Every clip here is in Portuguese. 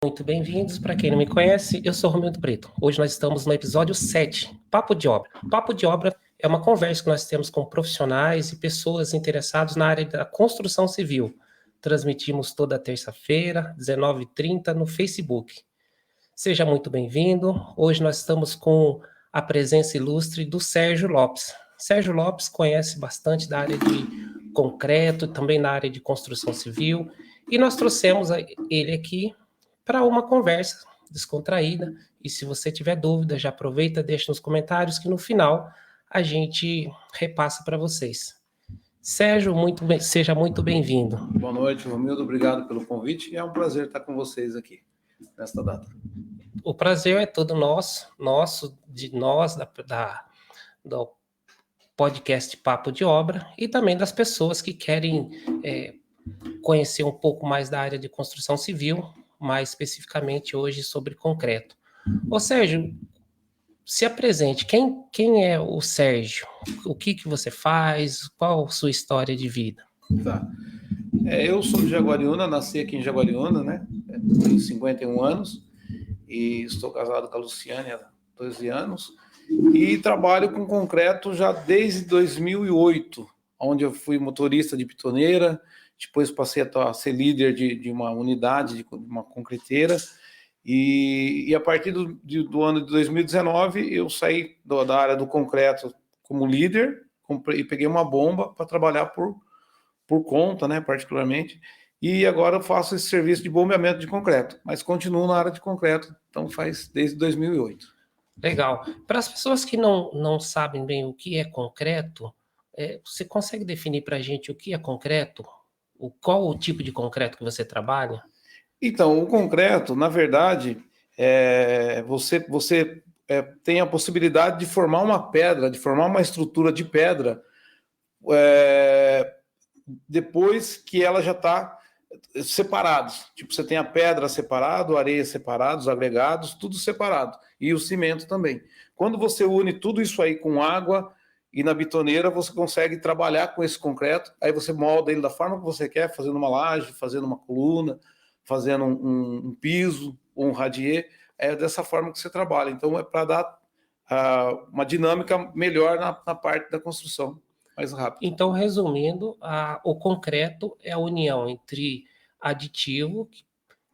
Muito bem-vindos. Para quem não me conhece, eu sou Romildo Preto. Hoje nós estamos no episódio 7, Papo de Obra. Papo de Obra é uma conversa que nós temos com profissionais e pessoas interessadas na área da construção civil. Transmitimos toda terça-feira, 19h30, no Facebook. Seja muito bem-vindo. Hoje nós estamos com a presença ilustre do Sérgio Lopes. Sérgio Lopes conhece bastante da área de concreto, também na área de construção civil, e nós trouxemos ele aqui para uma conversa descontraída. E se você tiver dúvida, já aproveita, deixa nos comentários que no final a gente repassa para vocês. Sérgio, seja muito bem-vindo. Boa noite, Romildo. Obrigado pelo convite. É um prazer estar com vocês aqui nesta data. O prazer é todo nosso, de nós, do podcast Papo de Obra, e também das pessoas que querem conhecer um pouco mais da área de construção civil, mais especificamente hoje sobre concreto. Ô Sérgio, se apresente. Quem é o Sérgio? O que você faz? Qual a sua história de vida? Tá. Eu sou de Jaguariúna, nasci aqui em Jaguariúna, né? Tenho 51 anos e estou casado com a Luciane há 12 anos e trabalho com concreto já desde 2008, onde eu fui motorista de bitoneira, depois passei a ser líder de uma unidade, de uma concreteira, e a partir do ano de 2019 eu saí da área do concreto como líder e peguei uma bomba para trabalhar por conta, né, particularmente, e agora eu faço esse serviço de bombeamento de concreto, mas continuo na área de concreto, então faz desde 2008. Legal. Para as pessoas que não sabem bem o que é concreto, você consegue definir para a gente o que é concreto? Qual o tipo de concreto que você trabalha? Então, o concreto, na verdade, você tem a possibilidade de formar uma pedra, de formar uma estrutura de pedra, depois que ela já está separados. Tipo, você tem a pedra separado, a areia separada, os agregados, tudo separado. E o cimento também. Quando você une tudo isso aí com água e na bitoneira, você consegue trabalhar com esse concreto, aí você molda ele da forma que você quer, fazendo uma laje, fazendo uma coluna, fazendo um piso, ou um radier. É dessa forma que você trabalha. Então, é para dar uma dinâmica melhor na parte da construção. Mais rápido. Então, resumindo, o concreto é a união entre aditivo,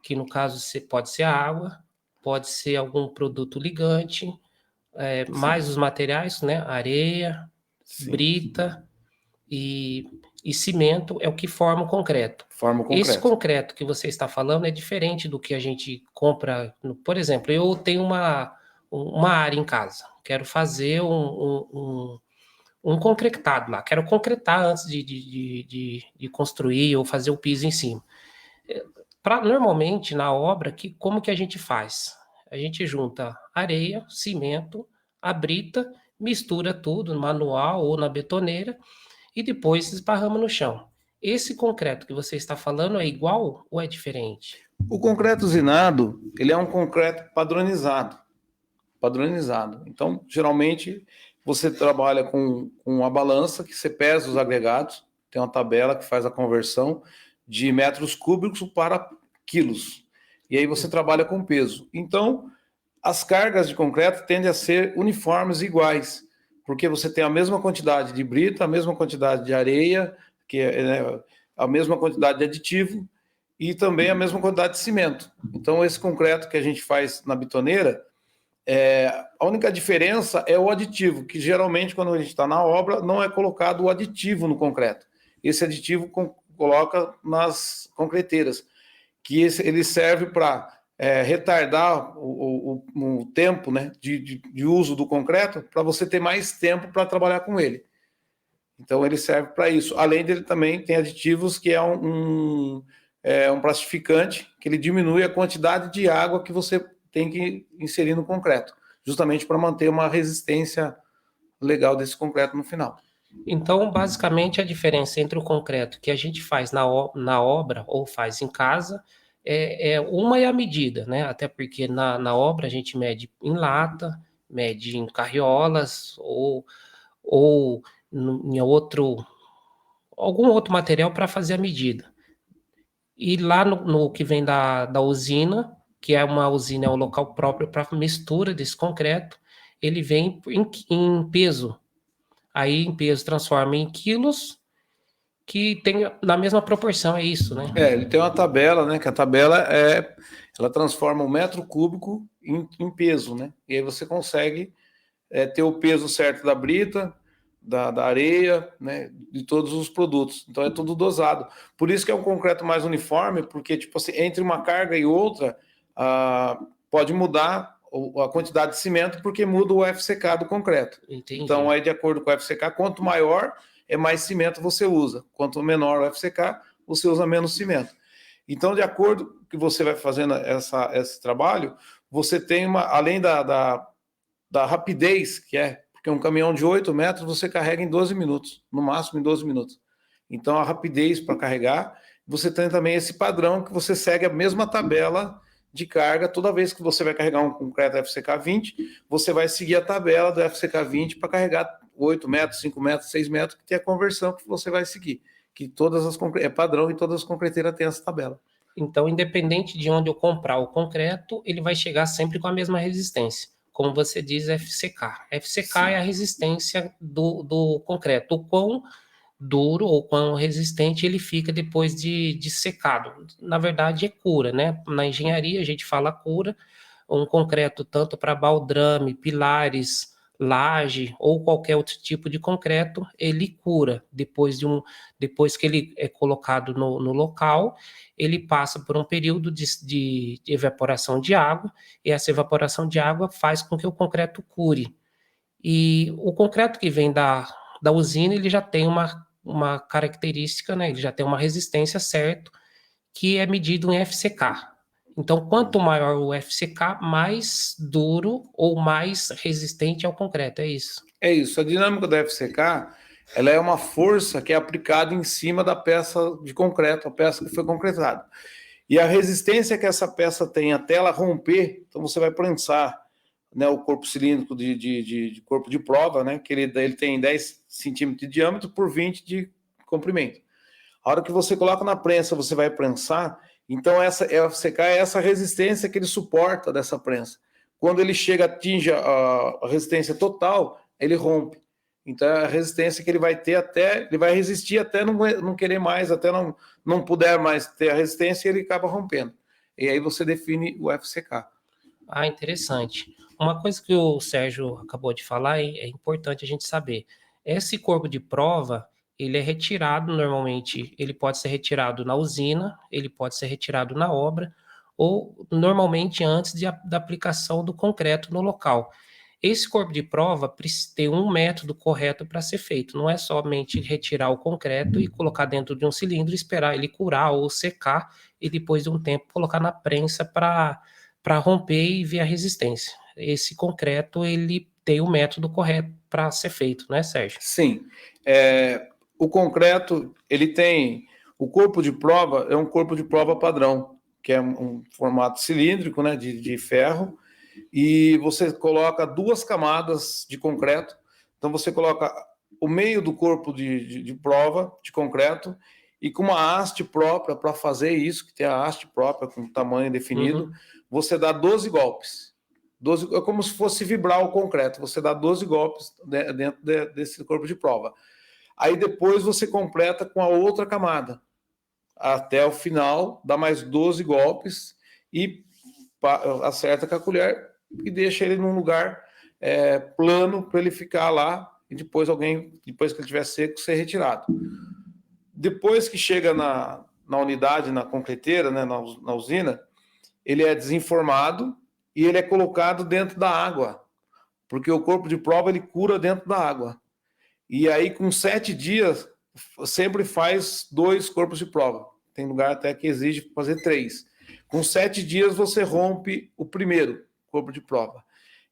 que no caso pode ser a água, pode ser algum produto ligante, mais os materiais, né? Areia, sim, brita e cimento é o que forma o concreto. Forma o concreto. Esse concreto que você está falando é diferente do que a gente compra. Por exemplo, eu tenho uma área em casa, quero fazer um concretado lá, quero concretar antes de construir ou fazer o piso em cima. Normalmente, na obra, como que a gente faz? A gente junta areia, cimento, a brita, mistura tudo no manual ou na betoneira e depois esparrama no chão. Esse concreto que você está falando é igual ou é diferente? O concreto usinado, ele é um concreto padronizado. Padronizado. Então, geralmente, você trabalha com uma balança que você pesa os agregados, tem uma tabela que faz a conversão de metros cúbicos para quilos. E aí você trabalha com peso. Então, as cargas de concreto tendem a ser uniformes e iguais, porque você tem a mesma quantidade de brita, a mesma quantidade de areia, que é a mesma quantidade de aditivo e também a mesma quantidade de cimento. Então, esse concreto que a gente faz na bitoneira, a única diferença é o aditivo, que geralmente quando a gente está na obra não é colocado o aditivo no concreto. Esse aditivo coloca nas concreteiras, que ele serve para retardar o tempo, né, de uso do concreto, para você ter mais tempo para trabalhar com ele. Então ele serve para isso. Além dele também tem aditivos que é um plastificante, que ele diminui a quantidade de água que você tem que inserir no concreto, justamente para manter uma resistência legal desse concreto no final. Então, basicamente, a diferença entre o concreto que a gente faz na obra ou faz em casa uma é a medida, né? Até porque na obra a gente mede em lata, mede em carriolas ou em algum outro material para fazer a medida. E lá no que vem da usina, que é uma usina, é um local próprio para mistura desse concreto, ele vem em peso. Aí em peso transforma em quilos, que tem na mesma proporção, é isso, né? Ele tem uma tabela, né? Que a tabela ela transforma o metro cúbico em peso, né? E aí você consegue ter o peso certo da brita, da areia, né? De todos os produtos. Então é tudo dosado. Por isso que é um concreto mais uniforme, porque tipo assim, entre uma carga e outra pode mudar a quantidade de cimento, porque muda o FCK do concreto. Entendi. Então aí de acordo com o FCK, quanto maior mais cimento você usa. Quanto menor o FCK, você usa menos cimento. Então, de acordo com que você vai fazendo esse trabalho, você tem além da rapidez, porque um caminhão de 8 metros você carrega em 12 minutos, no máximo em 12 minutos. Então, a rapidez para carregar, você tem também esse padrão que você segue a mesma tabela de carga. Toda vez que você vai carregar um concreto FCK 20, você vai seguir a tabela do FCK 20 para carregar 8 metros, 5 metros, 6 metros, que tem a conversão que você vai seguir. Que é padrão e todas as concreteiras têm essa tabela. Então, independente de onde eu comprar o concreto, ele vai chegar sempre com a mesma resistência. Como você diz, FCK. FCK Sim. É a resistência do concreto. O quão duro ou quão resistente ele fica depois de secado. Na verdade, é cura, né? Na engenharia, a gente fala cura. Um concreto tanto para baldrame, pilares, laje ou qualquer outro tipo de concreto, ele cura. Depois que ele é colocado no local, ele passa por um período de evaporação de água, e essa evaporação de água faz com que o concreto cure. E o concreto que vem da usina, ele já tem uma característica, né? Ele já tem uma resistência, certo, que é medido em FCK. Então, quanto maior o FCK, mais duro ou mais resistente ao concreto, é isso? É isso. A dinâmica da FCK, ela é uma força que é aplicada em cima da peça de concreto, a peça que foi concretada. E a resistência que essa peça tem até ela romper, então você vai prensar, né, o corpo cilíndrico de corpo de prova, né, que ele tem 10 centímetros de diâmetro por 20 de comprimento. A hora que você coloca na prensa, você vai prensar, então essa FCK é essa resistência que ele suporta dessa prensa. Quando ele atinge a resistência total, ele rompe. Então é a resistência que ele vai ter ele vai resistir até não querer mais, até não puder mais ter a resistência, e ele acaba rompendo. E aí você define o FCK. Ah, interessante. Uma coisa que o Sérgio acabou de falar é importante a gente saber. Esse corpo de prova, ele é retirado normalmente, ele pode ser retirado na usina, ele pode ser retirado na obra, ou normalmente antes da aplicação do concreto no local. Esse corpo de prova tem um método correto para ser feito. Não é somente retirar o concreto e colocar dentro de um cilindro, esperar ele curar ou secar e depois de um tempo colocar na prensa para romper e ver a resistência. Esse concreto, ele tem o método correto para ser feito, né, Sérgio? Sim. O concreto, ele tem... O corpo de prova é um corpo de prova padrão, que é um formato cilíndrico, né, de ferro, e você coloca 2 camadas de concreto. Então você coloca o meio do corpo de prova de concreto e com uma haste própria para fazer isso, que tem a haste própria com tamanho definido, você dá 12 golpes. É como se fosse vibrar o concreto. Você dá 12 golpes dentro desse corpo de prova. Aí depois você completa com a outra camada. Até o final, dá mais 12 golpes e acerta com a colher e deixa ele num lugar plano para ele ficar lá e depois que ele estiver seco, ser retirado. Depois que chega na unidade, na concreteira, né, na usina, ele é desenformado e ele é colocado dentro da água, porque o corpo de prova ele cura dentro da água. E aí, com 7 dias, sempre faz 2 corpos de prova. Tem lugar até que exige fazer 3. Com 7 dias, você rompe o primeiro corpo de prova.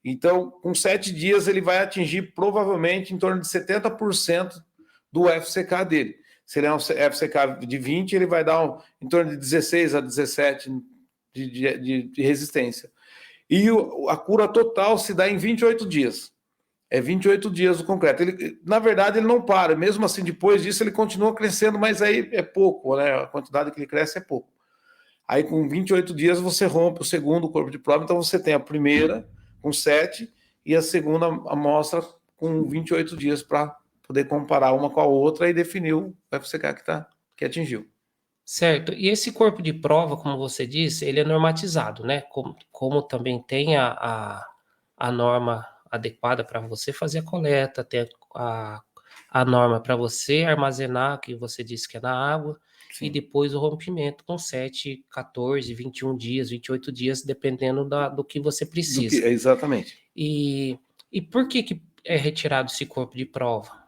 Então, com 7 dias, ele vai atingir provavelmente em torno de 70% do FCK dele. Se ele é um FCK de 20, ele vai dar em torno de 16 a 17 de resistência. E a cura total se dá em 28 dias. É 28 dias o concreto. Na verdade, ele não para. Mesmo assim, depois disso, ele continua crescendo, mas aí é pouco, né? A quantidade que ele cresce é pouco. Aí com 28 dias você rompe o segundo corpo de prova, então você tem a primeira com 7 e a segunda amostra com 28 dias para poder comparar uma com a outra e definir o FCK que atingiu. Certo. E esse corpo de prova, como você disse, ele é normatizado, né? Como também tem a norma adequada para você fazer a coleta, tem a norma para você armazenar, que você disse que é na água, Sim. e depois o rompimento com 7, 14, 21 dias, 28 dias, dependendo do que você precisa. Exatamente. E por que é retirado esse corpo de prova?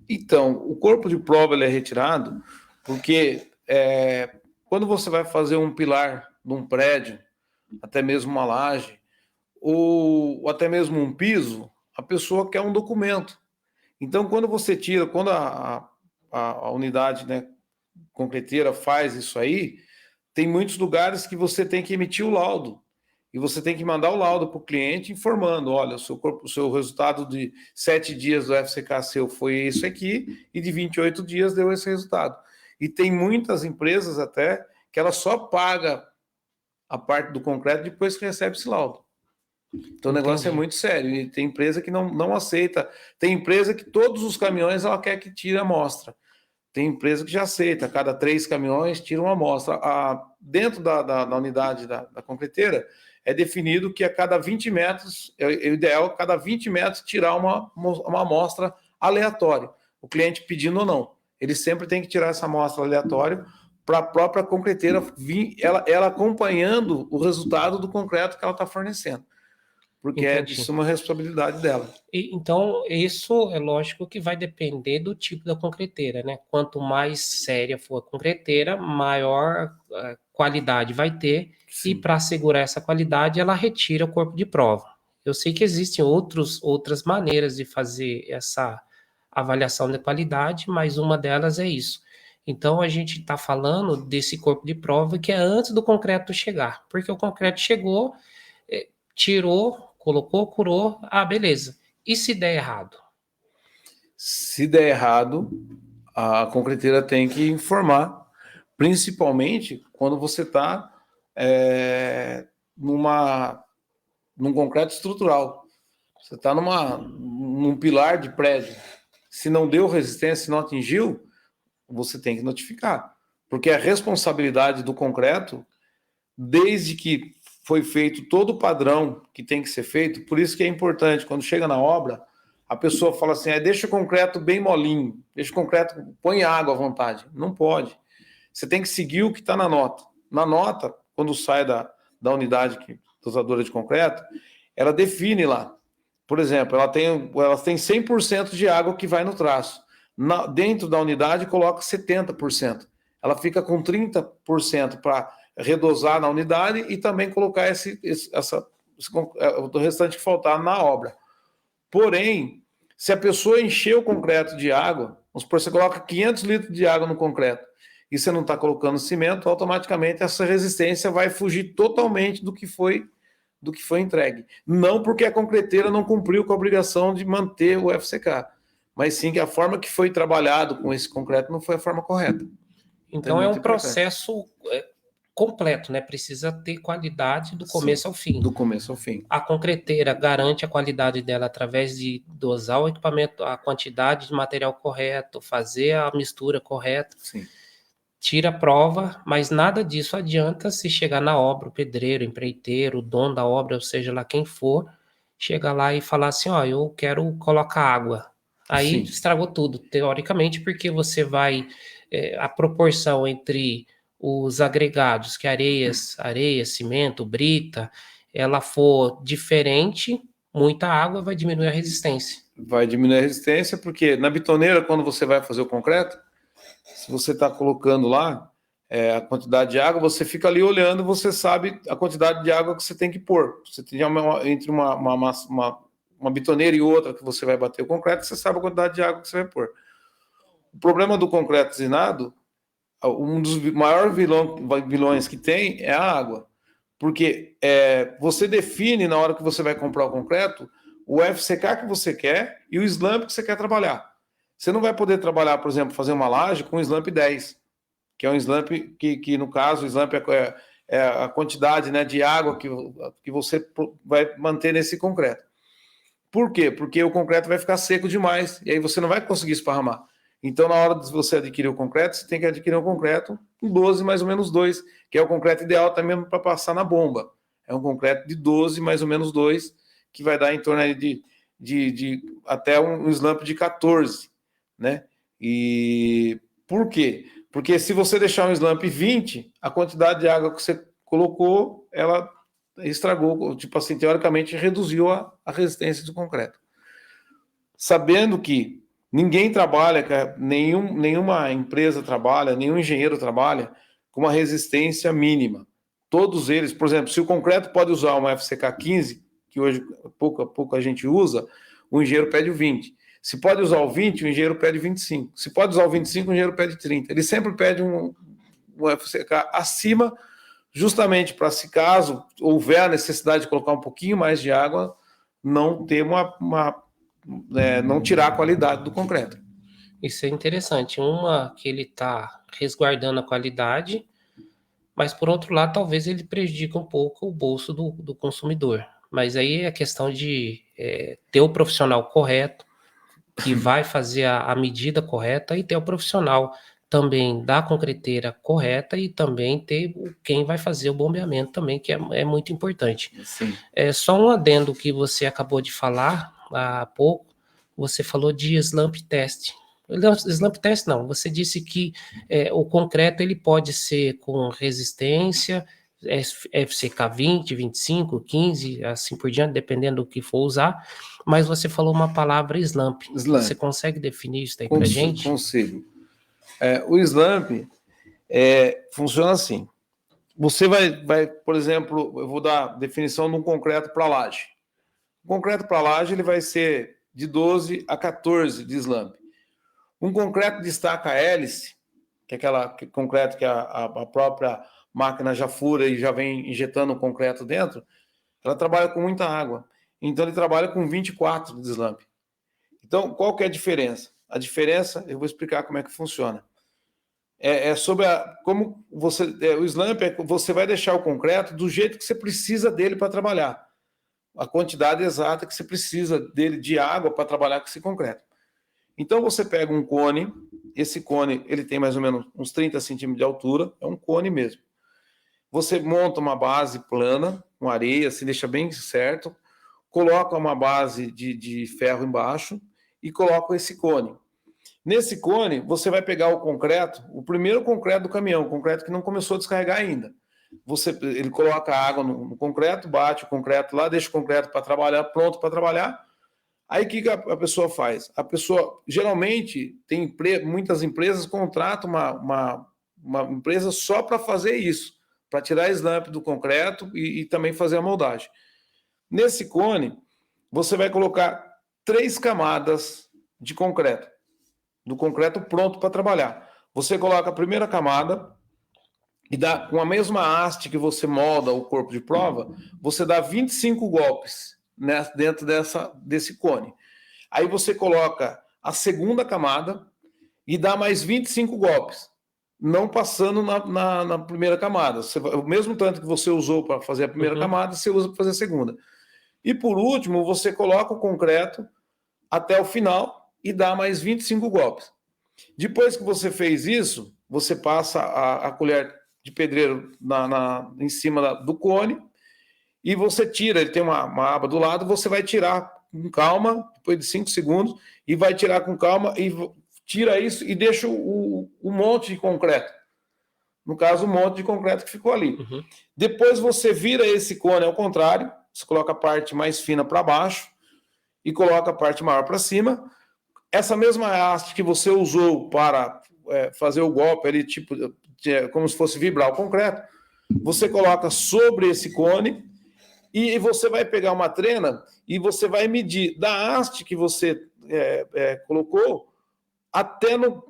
Então, o corpo de prova ele é retirado porque quando você vai fazer um pilar de um prédio, até mesmo uma laje, ou até mesmo um piso, a pessoa quer um documento. Então, quando a unidade, né, concreteira faz isso aí, tem muitos lugares que você tem que emitir o laudo. E você tem que mandar o laudo para o cliente informando, olha, o seu resultado de 7 dias do FCK seu foi isso aqui, e de 28 dias deu esse resultado. E tem muitas empresas até que ela só paga a parte do concreto depois que recebe esse laudo. Então o negócio é muito sério. E tem empresa que não aceita. Tem empresa que todos os caminhões ela quer que tire a amostra. Tem empresa que já aceita, a cada 3 caminhões tira uma amostra. Dentro da unidade da concreteira, é definido que a cada 20 metros, é o ideal, a cada 20 metros, tirar uma amostra aleatória, o cliente pedindo ou não. Ele sempre tem que tirar essa amostra aleatória para a própria concreteira vir, ela acompanhando o resultado do concreto que ela está fornecendo. Porque é de suma responsabilidade dela. Então, isso é lógico que vai depender do tipo da concreteira, né? Quanto mais séria for a concreteira, maior qualidade vai ter. Sim. E para assegurar essa qualidade, ela retira o corpo de prova. Eu sei que existem outras maneiras de fazer essa avaliação de qualidade, mas uma delas é isso. Então, a gente está falando desse corpo de prova que é antes do concreto chegar, porque o concreto chegou, tirou, colocou, curou, beleza. E se der errado? Se der errado, a concreteira tem que informar, principalmente quando você está num concreto estrutural. Você está num pilar de prédio. Se não deu resistência, se não atingiu, você tem que notificar. Porque a responsabilidade do concreto, desde que foi feito todo o padrão que tem que ser feito, por isso que é importante, quando chega na obra, a pessoa fala assim, deixa o concreto bem molinho, deixa o concreto, põe água à vontade. Não pode. Você tem que seguir o que está na nota. Na nota, quando sai da unidade dosadora de concreto, ela define lá. Por exemplo, ela tem 100% de água que vai no traço. Dentro da unidade, coloca 70%. Ela fica com 30% para redosar na unidade e também colocar o restante que faltar na obra. Porém, se a pessoa encher o concreto de água, vamos supor, você coloca 500 litros de água no concreto e você não está colocando cimento, automaticamente essa resistência vai fugir totalmente do que foi entregue. Não porque a concreteira não cumpriu com a obrigação de manter o FCK, mas sim que a forma que foi trabalhado com esse concreto não foi a forma correta. Então é um processo completo, né? Precisa ter qualidade do começo ao fim. Do começo ao fim. A concreteira garante a qualidade dela através de dosar o equipamento, a quantidade de material correto, fazer a mistura correta. Sim. Tira a prova, mas nada disso adianta se chegar na obra, o pedreiro, o empreiteiro, o dono da obra, ou seja lá quem for, chegar lá e falar assim, eu quero colocar água. Aí Sim. Estragou tudo, teoricamente, porque você vai... a proporção entre os agregados, que areia, cimento, brita, ela for diferente, muita água vai diminuir a resistência. Vai diminuir a resistência, porque na bitoneira, quando você vai fazer o concreto, se você está colocando lá a quantidade de água, você fica ali olhando, você sabe a quantidade de água que você tem que pôr. Você tem entre uma bitoneira e outra que você vai bater o concreto, você sabe a quantidade de água que você vai pôr. O problema do concreto usinado, um dos maiores vilões que tem é a água. Porque você define, na hora que você vai comprar o concreto, o FCK que você quer e o slump que você quer trabalhar. Você não vai poder trabalhar, por exemplo, fazer uma laje com slump 10. que é um slump que no caso, o slump é a quantidade, né, de água que você vai manter nesse concreto. Por quê? Porque o concreto vai ficar seco demais e aí você não vai conseguir esparramar. Então, na hora de você adquirir o concreto, você tem que adquirir um concreto com 12 mais ou menos 2, que é o concreto ideal também para passar na bomba. É um concreto de 12 mais ou menos 2, que vai dar em torno de até um slump de 14, né? E por quê? Porque se você deixar um slump 20, a quantidade de água que você colocou, ela estragou, tipo assim, teoricamente reduziu a resistência do concreto. Sabendo que ninguém trabalha, nenhuma empresa trabalha, nenhum engenheiro trabalha com uma resistência mínima. Todos eles, por exemplo, se o concreto pode usar uma FCK 15, que hoje pouco a pouco a gente usa, o engenheiro pede o 20. Se pode usar o 20, o engenheiro pede 25. Se pode usar o 25, o engenheiro pede 30. Ele sempre pede um FCK acima, justamente para, se caso houver a necessidade de colocar um pouquinho mais de água, não ter não tirar a qualidade do concreto. Isso é interessante. Uma que ele está resguardando a qualidade, mas por outro lado, talvez ele prejudique um pouco o bolso do consumidor. Mas aí é a questão de ter o profissional correto, que vai fazer a medida correta, e ter o profissional também da concreteira correta, e também ter quem vai fazer o bombeamento também, que é muito importante. Sim. Só um adendo que você acabou de falar há pouco, você falou de slump test. Não, slump test não, você disse que o concreto ele pode ser com resistência, FCK 20, 25, 15, assim por diante, dependendo do que for usar, mas você falou uma palavra slump. Você consegue definir isso daí para a gente? Consigo. O slump funciona assim. Você vai, por exemplo, eu vou dar a definição de um concreto para laje. O concreto para laje ele vai ser de 12 a 14 de slump. Um concreto de estaca hélice, que é concreto que a própria máquina já fura e já vem injetando o concreto dentro, ela trabalha com muita água. Então, ele trabalha com 24 de slump. Então, qual que é a diferença? A diferença, eu vou explicar como é que funciona. Sobre como você... o slump você vai deixar o concreto do jeito que você precisa dele para trabalhar. A quantidade exata que você precisa dele de água para trabalhar com esse concreto. Então, você pega um cone, esse cone ele tem mais ou menos uns 30 centímetros de altura, é um cone mesmo. Você monta uma base plana, com areia, se deixa bem certo, coloca uma base de ferro embaixo e coloca esse cone. Nesse cone, você vai pegar o concreto, o primeiro concreto do caminhão, o concreto que não começou a descarregar ainda. Ele coloca a água no concreto, bate o concreto lá, deixa o concreto para trabalhar, pronto para trabalhar. Aí o que a pessoa faz? A pessoa, geralmente, muitas empresas contratam uma empresa só para fazer isso, para tirar slump do concreto e também fazer a moldagem. Nesse cone, você vai colocar 3 camadas de concreto, do concreto pronto para trabalhar. Você coloca a primeira camada e dá com a mesma haste que você molda o corpo de prova, você dá 25 golpes, né, dentro desse cone. Aí você coloca a segunda camada e dá mais 25 golpes, não passando na primeira camada. O mesmo tanto que você usou para fazer a primeira camada, você usa para fazer a segunda. E por último, você coloca o concreto até o final e dá mais 25 golpes. Depois que você fez isso, você passa a colher de pedreiro em cima do cone e você tira, ele tem uma aba do lado, você vai tirar com calma, depois de 5 segundos, e vai tirar com calma e tira isso e deixa o monte de concreto. No caso, o monte de concreto que ficou ali. Depois você vira esse cone ao contrário, você coloca a parte mais fina para baixo e coloca a parte maior para cima. Essa mesma haste que você usou para fazer o golpe ali, tipo, como se fosse vibrar o concreto, você coloca sobre esse cone e você vai pegar uma trena e você vai medir da haste que você colocou até no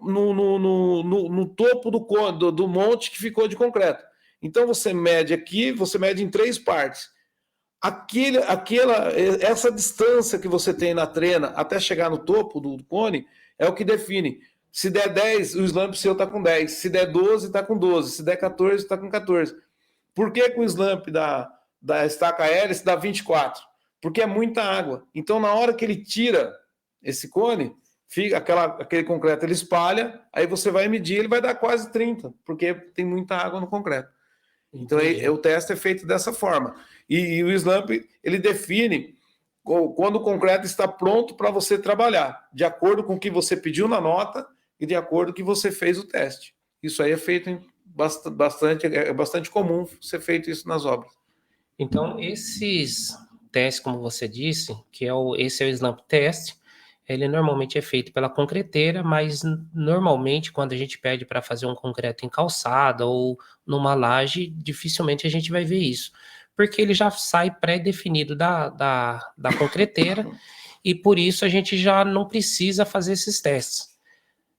topo do monte que ficou de concreto. Então você mede aqui, você mede em 3 partes. Essa distância que você tem na trena até chegar no topo do cone é o que define Se der 10, o slump seu está com 10. Se der 12, está com 12. Se der 14, está com 14. Por que com o slump da estaca hélice dá 24? Porque é muita água. Então, na hora que ele tira esse cone, fica aquele concreto, ele espalha, aí você vai medir, ele vai dar quase 30, porque tem muita água no concreto. Então, o teste é feito dessa forma. E o slump, ele define quando o concreto está pronto para você trabalhar, de acordo com o que você pediu na nota e de acordo com o que você fez o teste. Isso aí é feito bastante comum ser feito isso nas obras. Então, esses testes, como você disse, esse é o slump test, ele normalmente é feito pela concreteira, mas normalmente quando a gente pede para fazer um concreto em calçada ou numa laje, dificilmente a gente vai ver isso, porque ele já sai pré-definido da concreteira e por isso a gente já não precisa fazer esses testes.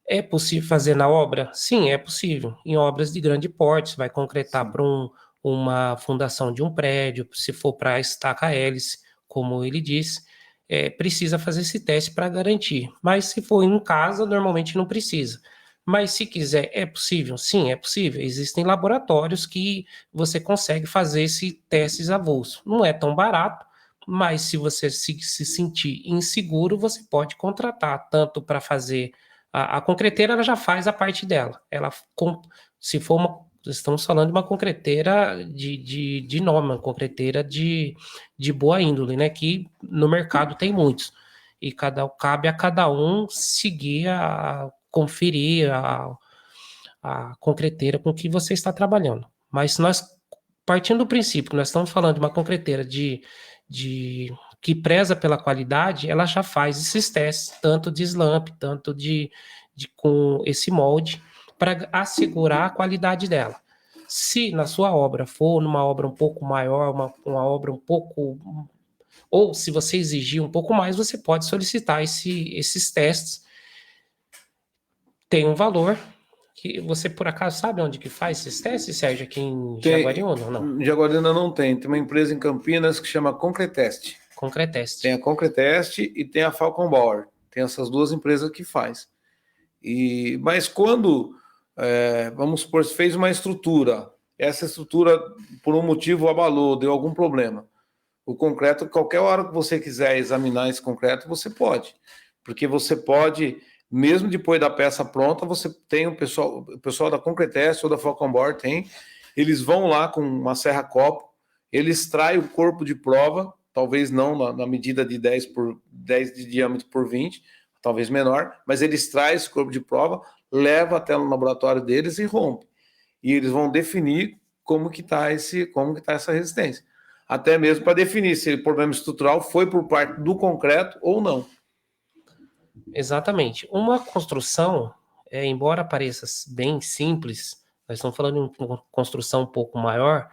É possível fazer na obra? Sim, é possível. Em obras de grande porte, você vai concretar para uma fundação de um prédio, se for para a estaca hélice, como ele disse, precisa fazer esse teste para garantir. Mas se for em casa, normalmente não precisa. Mas se quiser, é possível? Sim, é possível. Existem laboratórios que você consegue fazer esse testes avulso. Não é tão barato, mas se você se sentir inseguro, você pode contratar tanto para fazer a concreteira, ela já faz a parte dela. Se for estamos falando de uma concreteira de nome, uma concreteira de boa índole, né? Que no mercado tem muitos. E cabe a cada um seguir, conferir a concreteira com que você está trabalhando. Mas nós, partindo do princípio que nós estamos falando de uma concreteira que preza pela qualidade, ela já faz esses testes, tanto de slump, tanto com esse molde, para assegurar a qualidade dela. Se na sua obra for numa obra um pouco maior, uma obra um pouco... Ou se você exigir um pouco mais, você pode solicitar esses testes. Tem um valor... que você, por acaso, sabe onde que faz esses testes, Sérgio, aqui em Jaguariúna ou não? Em Jaguariúna não tem. Tem uma empresa em Campinas que chama Concretest. Concretest. Tem a Concretest e tem a Falcon Bauer. Tem essas duas empresas que faz. Mas quando, vamos supor, se fez uma estrutura, essa estrutura, por um motivo, abalou, deu algum problema. O concreto, qualquer hora que você quiser examinar esse concreto, você pode. Porque você pode... Mesmo depois da peça pronta, você tem o pessoal da Concretest ou da Falcon Bauer eles vão lá com uma serra-copo, ele extrai o corpo de prova, talvez não na medida de 10 de diâmetro por 20, talvez menor, mas ele extrai esse corpo de prova, leva até no laboratório deles e rompe. E eles vão definir como que tá essa resistência. Até mesmo para definir se o problema estrutural foi por parte do concreto ou não. Exatamente. Uma construção, embora pareça bem simples, nós estamos falando de uma construção um pouco maior,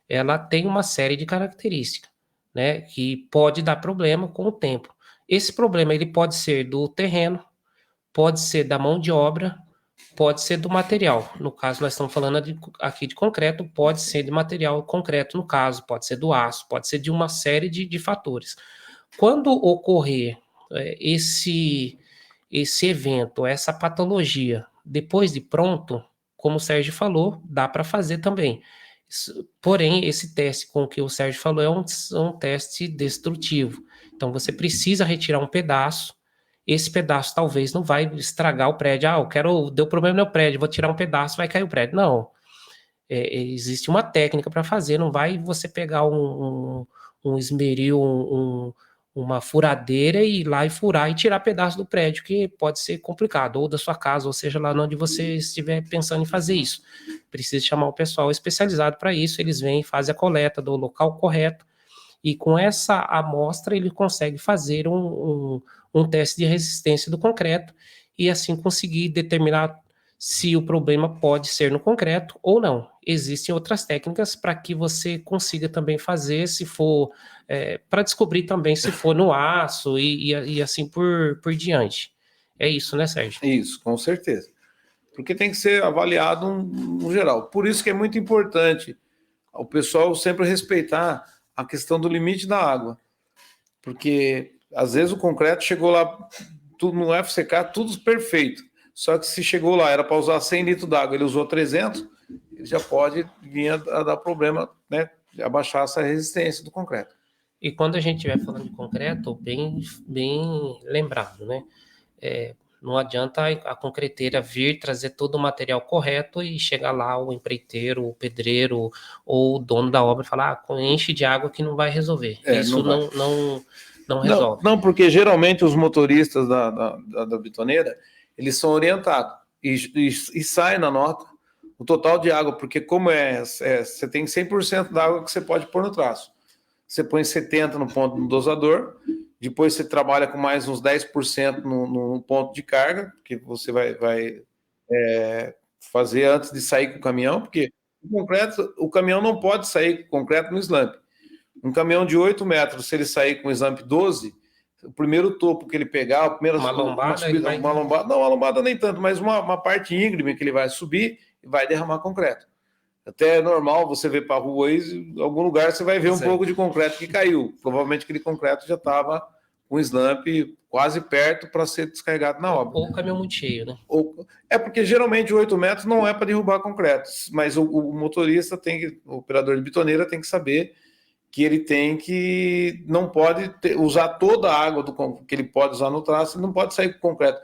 ela tem uma série de características, né, que pode dar problema com o tempo. Esse problema ele pode ser do terreno, pode ser da mão de obra, pode ser do material. No caso, nós estamos falando aqui de concreto, pode ser de material concreto, no caso, pode ser do aço, pode ser de uma série de fatores. Quando ocorrer esse evento, essa patologia, depois de pronto, como o Sérgio falou, dá para fazer também. Porém, esse teste com que o Sérgio falou é um teste destrutivo. Então, você precisa retirar um pedaço. Esse pedaço talvez não vai estragar o prédio. Deu problema no meu prédio, vou tirar um pedaço, vai cair o prédio. Não. Existe uma técnica para fazer, não vai você pegar um esmeril, uma furadeira e ir lá e furar e tirar pedaço do prédio, que pode ser complicado, ou da sua casa, ou seja, lá onde você estiver pensando em fazer isso. Precisa chamar o pessoal especializado para isso, eles vêm e fazem a coleta do local correto, e com essa amostra ele consegue fazer um teste de resistência do concreto, e assim conseguir determinar se o problema pode ser no concreto ou não. Existem outras técnicas para que você consiga também fazer, se for, para descobrir também se for no aço e assim por diante. É isso, né, Sérgio? Isso, com certeza. Porque tem que ser avaliado no geral. Por isso que é muito importante o pessoal sempre respeitar a questão do limite da água. Porque, às vezes, o concreto chegou lá tudo no FCK, tudo perfeito. Só que se chegou lá, era para usar 100 litros d'água, ele usou 300, ele já pode vir a dar problema, né? Abaixar essa resistência do concreto. E quando a gente estiver falando de concreto, bem lembrado, né? Não adianta a concreteira vir trazer todo o material correto e chegar lá o empreiteiro, o pedreiro ou o dono da obra e falar, enche de água que não vai resolver. Isso não resolve. Não, porque geralmente os motoristas da bitoneira, eles são orientados e sai na nota o total de água, porque como você tem 100% da água que você pode pôr no traço. Você põe 70% no ponto do dosador, depois você trabalha com mais uns 10% no ponto de carga, que você vai fazer antes de sair com o caminhão, porque o caminhão não pode sair com concreto no slump. Um caminhão de 8 metros, se ele sair com slump 12, o primeiro topo que ele pegar, uma lombada, uma lombada, não, uma lombada nem tanto, mas uma parte íngreme que ele vai subir e vai derramar concreto. Até é normal você ver para a rua aí, em algum lugar você vai ver um pouco de concreto que caiu. Provavelmente aquele concreto já estava com slump quase perto para ser descarregado na obra. Ou o caminhão muito cheio, né? É porque geralmente 8 metros não é para derrubar concreto, mas o motorista o operador de bitoneira tem que saber que ele não pode usar toda a água que ele pode usar no traço, não pode sair com concreto.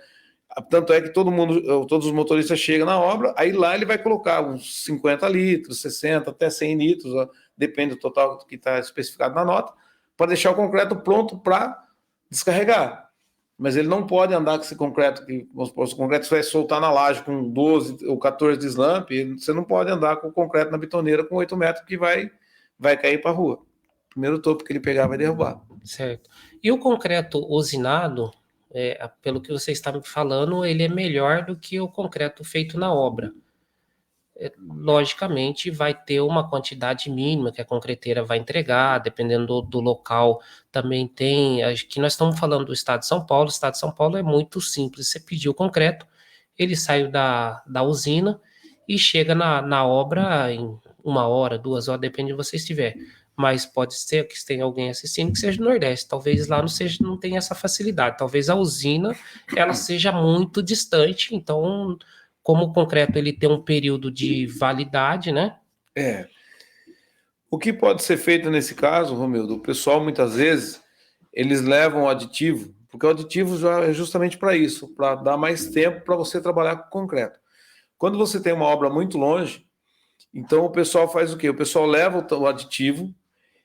Tanto é que todos os motoristas chegam na obra, aí lá ele vai colocar uns 50 litros, 60, até 100 litros, depende do total que está especificado na nota, para deixar o concreto pronto para descarregar. Mas ele não pode andar com esse concreto, se o concreto vai soltar na laje com 12 ou 14 de slump, você não pode andar com o concreto na bitoneira com 8 metros que vai cair para a rua. O primeiro topo que ele pegar vai derrubar. Certo. E o concreto usinado, pelo que você está me falando, ele é melhor do que o concreto feito na obra. Logicamente, vai ter uma quantidade mínima que a concreteira vai entregar, dependendo do local. Também tem, acho que nós estamos falando do estado de São Paulo. O estado de São Paulo é muito simples. Você pediu o concreto, ele saiu da usina e chega na obra em 1 hora, 2 horas, depende de você estiver. Mas pode ser que tenha alguém assistindo que seja do Nordeste. Talvez lá não tenha essa facilidade. Talvez a usina ela seja muito distante. Então, como o concreto ele tem um período de validade, né? O que pode ser feito nesse caso, Romildo? O pessoal muitas vezes eles levam o aditivo, porque o aditivo já é justamente para isso, para dar mais tempo para você trabalhar com concreto. Quando você tem uma obra muito longe, então o pessoal faz o quê? O pessoal leva o aditivo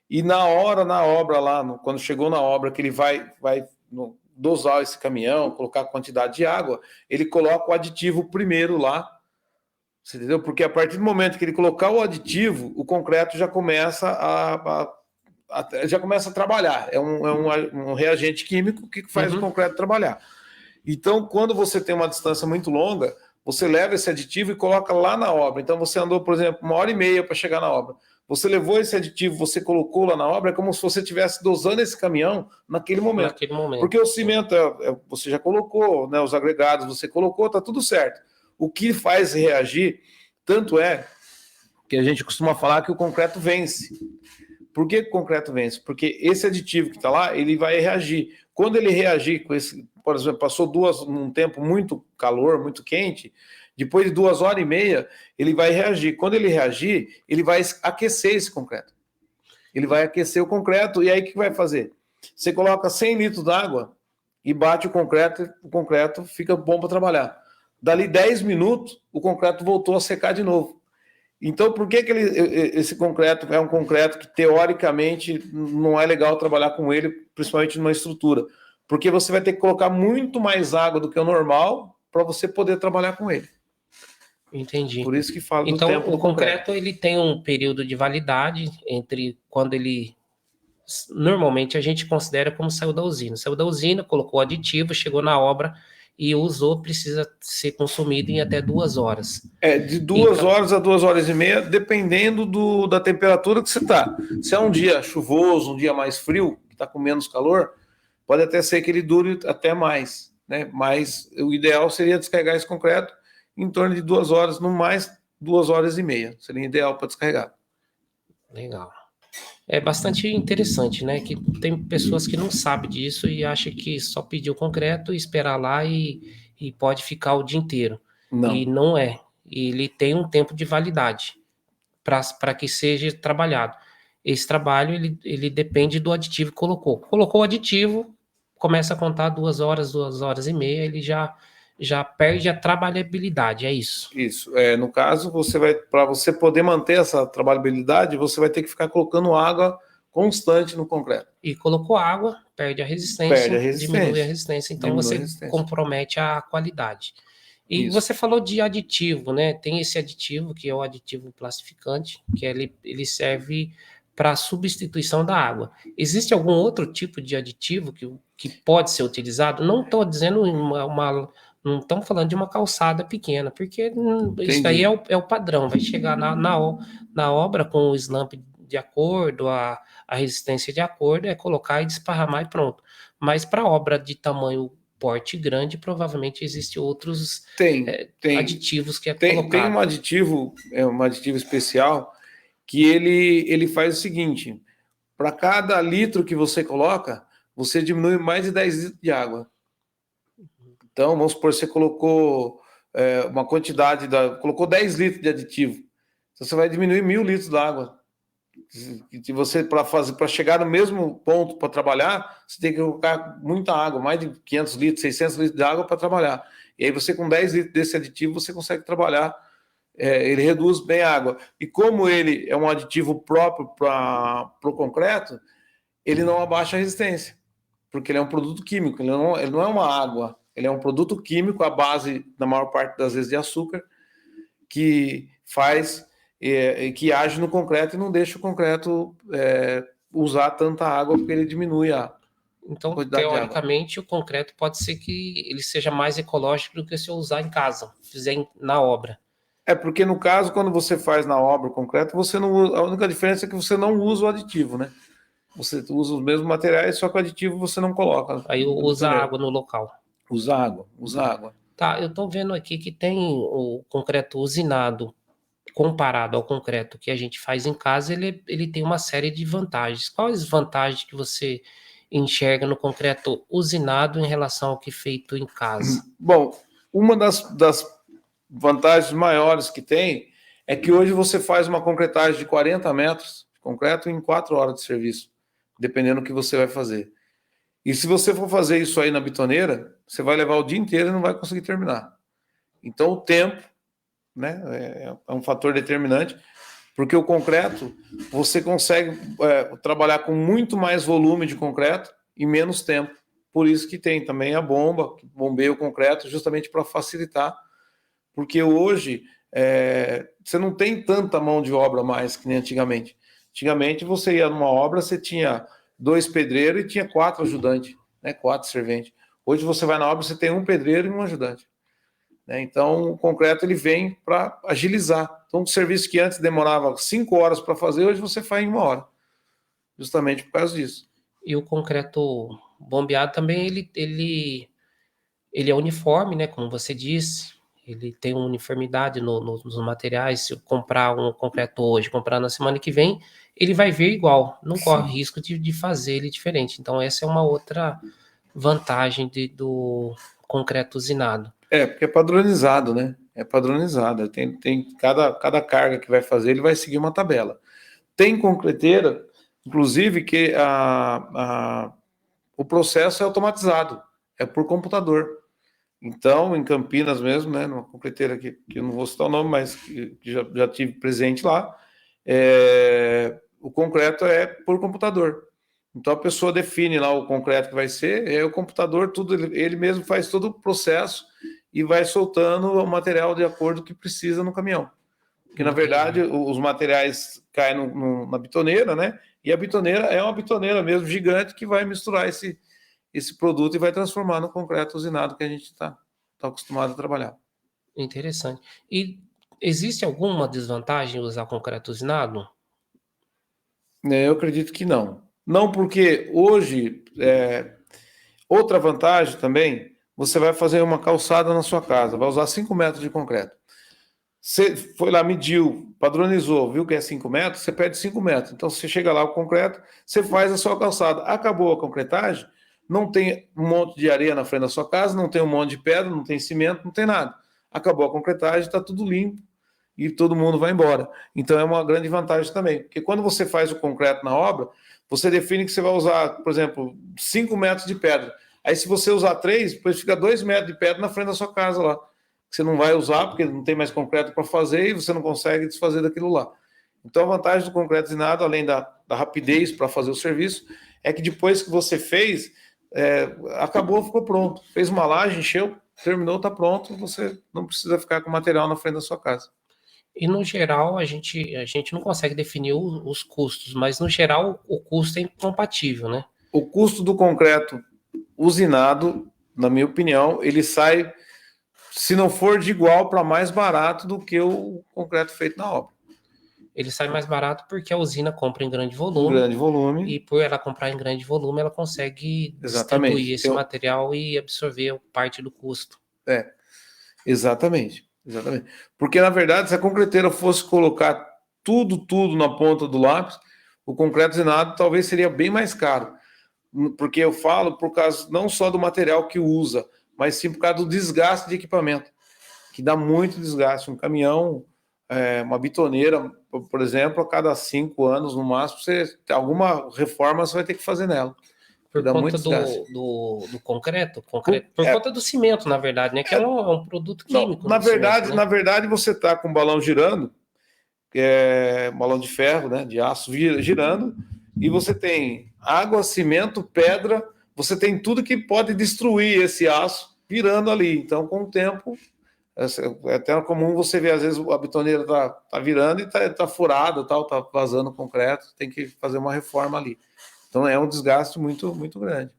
e na obra lá, quando chegou na obra que ele vai dosar esse caminhão, colocar a quantidade de água, ele coloca o aditivo primeiro lá, você entendeu? Porque a partir do momento que ele colocar o aditivo, o concreto já começa a trabalhar. É um reagente químico que faz o concreto trabalhar. Então, quando você tem uma distância muito longa, você leva esse aditivo e coloca lá na obra. Então, você andou, por exemplo, 1h30 para chegar na obra. Você levou esse aditivo, você colocou lá na obra, é como se você estivesse dosando esse caminhão naquele momento. Porque o cimento, você já colocou, né, os agregados, você colocou, está tudo certo. O que faz reagir, tanto é que a gente costuma falar que o concreto vence. Por que o concreto vence? Porque esse aditivo que está lá, ele vai reagir. Quando ele reagir com esse, por exemplo, passou num tempo muito calor, muito quente, depois de 2h30, ele vai reagir. Quando ele reagir, ele vai aquecer esse concreto. Ele vai aquecer o concreto, e aí o que vai fazer? Você coloca 100 litros d'água e bate o concreto fica bom para trabalhar. Dali 10 minutos, o concreto voltou a secar de novo. Então, por que esse concreto é um concreto que, teoricamente, não é legal trabalhar com ele, principalmente numa estrutura? Porque você vai ter que colocar muito mais água do que o normal para você poder trabalhar com ele. Entendi. Por isso que fala do então, tempo do concreto. Ele tem um período de validade entre quando ele... Normalmente, a gente considera como saiu da usina. Saiu da usina, colocou aditivo, chegou na obra e usou, precisa ser consumido em até 2 horas. De 2 horas a 2h30, dependendo da temperatura que você está. Se é um dia chuvoso, um dia mais frio, que está com menos calor, pode até ser que ele dure até mais, né? Mas o ideal seria descarregar esse concreto em torno de 2 horas, no mais 2h30. Seria ideal para descarregar. Legal. É bastante interessante, né? Que tem pessoas que não sabem disso e acham que só pedir o concreto, esperar lá e e pode ficar o dia inteiro. Não. E não é. Ele tem um tempo de validade para que seja trabalhado. Esse trabalho, ele depende do aditivo que colocou. Colocou o aditivo, começa a contar 2 horas e meia, ele já perde a trabalhabilidade, é isso. Isso. No caso, para você poder manter essa trabalhabilidade, você vai ter que ficar colocando água constante no concreto. E colocou água, perde a resistência, diminui a resistência, então você compromete a qualidade. E isso. Você falou de aditivo, né? Tem esse aditivo, que é o aditivo plastificante, que ele serve para substituição da água. Existe algum outro tipo de aditivo que pode ser utilizado? Não estou dizendo não estamos falando de uma calçada pequena, porque isso daí é o padrão, vai chegar na obra com o slump de acordo, a resistência de acordo, é colocar e desparramar e pronto. Mas para obra de tamanho porte grande, provavelmente existem outros aditivos que colocado. Tem um aditivo especial que ele faz o seguinte: para cada litro que você coloca, você diminui mais de 10 litros de água. Então, vamos supor, você colocou uma quantidade, colocou 10 litros de aditivo, então você vai diminuir 1.000 litros d'água. Se você, para chegar no mesmo ponto para trabalhar, você tem que colocar muita água, mais de 500 litros, 600 litros de água para trabalhar. E aí você, com 10 litros desse aditivo, você consegue trabalhar, ele reduz bem a água. E como ele é um aditivo próprio para o concreto, ele não abaixa a resistência, porque ele é um produto químico, ele não é uma água, ele é um produto químico à base, na maior parte das vezes, de açúcar, que faz... que age no concreto e não deixa o concreto usar tanta água, porque ele diminui a quantidade teoricamente, de água. O concreto pode ser que ele seja mais ecológico do que se eu usar em casa, fizer na obra. Porque no caso, quando você faz na obra o concreto, você não usa, a única diferença é que você não usa o aditivo, né? Você usa os mesmos materiais, só que o aditivo você não coloca. Aí usa água no local. Usa água. Tá, eu tô vendo aqui que tem o concreto usinado, comparado ao concreto que a gente faz em casa, ele tem uma série de vantagens. Quais vantagens que você enxerga no concreto usinado em relação ao que é feito em casa? Bom, uma das vantagens maiores que tem é que hoje você faz uma concretagem de 40 metros de concreto em 4 horas de serviço, dependendo do que você vai fazer. E se você for fazer isso aí na bitoneira, você vai levar o dia inteiro e não vai conseguir terminar. Então o tempo, né, é um fator determinante, porque o concreto, você consegue trabalhar com muito mais volume de concreto e menos tempo. Por isso que tem também a bomba, que bombeia o concreto, justamente para facilitar, porque hoje você não tem tanta mão de obra mais que nem antigamente. Antigamente você ia numa obra, você tinha 2 pedreiros e tinha 4 ajudantes, né, 4 serventes. Hoje você vai na obra, você tem um pedreiro e um ajudante. Então, o concreto ele vem para agilizar. Então, um serviço que antes demorava 5 horas para fazer, hoje você faz em 1 hora, justamente por causa disso. E o concreto bombeado também, ele é uniforme, né? Como você disse, ele tem uma uniformidade nos materiais. Se eu comprar um concreto hoje, comprar na semana que vem, ele vai vir igual, não corre risco de fazer ele diferente. Então, essa é uma outra vantagem do concreto usinado. Porque é padronizado, né? É padronizado. Tem cada carga que vai fazer, ele vai seguir uma tabela. Tem concreteira, inclusive, que o processo é automatizado, é por computador. Então, em Campinas mesmo, né, numa concreteira que eu não vou citar o nome, mas que já tive presente lá, o concreto é por computador. Então, a pessoa define lá o concreto que vai ser, o computador, tudo ele mesmo faz todo o processo e vai soltando o material de acordo com o que precisa no caminhão. Porque, na verdade, os materiais caem na bitoneira, né? E a bitoneira é uma bitoneira mesmo gigante que vai misturar esse produto e vai transformar no concreto usinado que a gente está acostumado a trabalhar. Interessante. E existe alguma desvantagem em usar concreto usinado? Eu acredito que não. Não, porque hoje, outra vantagem também, você vai fazer uma calçada na sua casa, vai usar 5 metros de concreto. Você foi lá, mediu, padronizou, viu que é 5 metros, você pede 5 metros. Então, você chega lá, o concreto, você faz a sua calçada. Acabou a concretagem, não tem um monte de areia na frente da sua casa, não tem um monte de pedra, não tem cimento, não tem nada. Acabou a concretagem, está tudo limpo e todo mundo vai embora. Então é uma grande vantagem também, porque quando você faz o concreto na obra, você define que você vai usar, por exemplo, 5 metros de pedra. Aí se você usar 3, depois fica 2 metros de pedra na frente da sua casa lá. Você não vai usar porque não tem mais concreto para fazer e você não consegue desfazer daquilo lá. Então a vantagem do concreto usinado, além da rapidez para fazer o serviço, é que depois que você fez, acabou, ficou pronto. Fez uma laje, encheu, terminou, está pronto, você não precisa ficar com material na frente da sua casa. E no geral, a gente não consegue definir os custos, mas no geral o custo é incompatível, né? O custo do concreto usinado, na minha opinião, ele sai, se não for de igual para mais barato do que o concreto feito na obra. Ele sai mais barato porque a usina compra em grande volume. Grande volume. E por ela comprar em grande volume, ela consegue distribuir esse material e absorver parte do custo. Exatamente. Porque, na verdade, se a concreteira fosse colocar tudo na ponta do lápis, o concreto usinado talvez seria bem mais caro. Porque eu falo por causa não só do material que usa, mas sim por causa do desgaste de equipamento, que dá muito desgaste. Um caminhão, uma bitoneira, por exemplo, a cada 5 anos, no máximo, alguma reforma você vai ter que fazer nela. Por conta do concreto? Por conta do cimento, na verdade, né? Que é um produto químico. Não, na verdade, você está com um balão girando, que é um balão de ferro, né, de aço girando, e você tem água, cimento, pedra, você tem tudo que pode destruir esse aço virando ali. Então, com o tempo, é até comum você ver, às vezes, a bitoneira tá virando e tá furada, tá vazando concreto, tem que fazer uma reforma ali. Então é um desgaste muito, muito grande.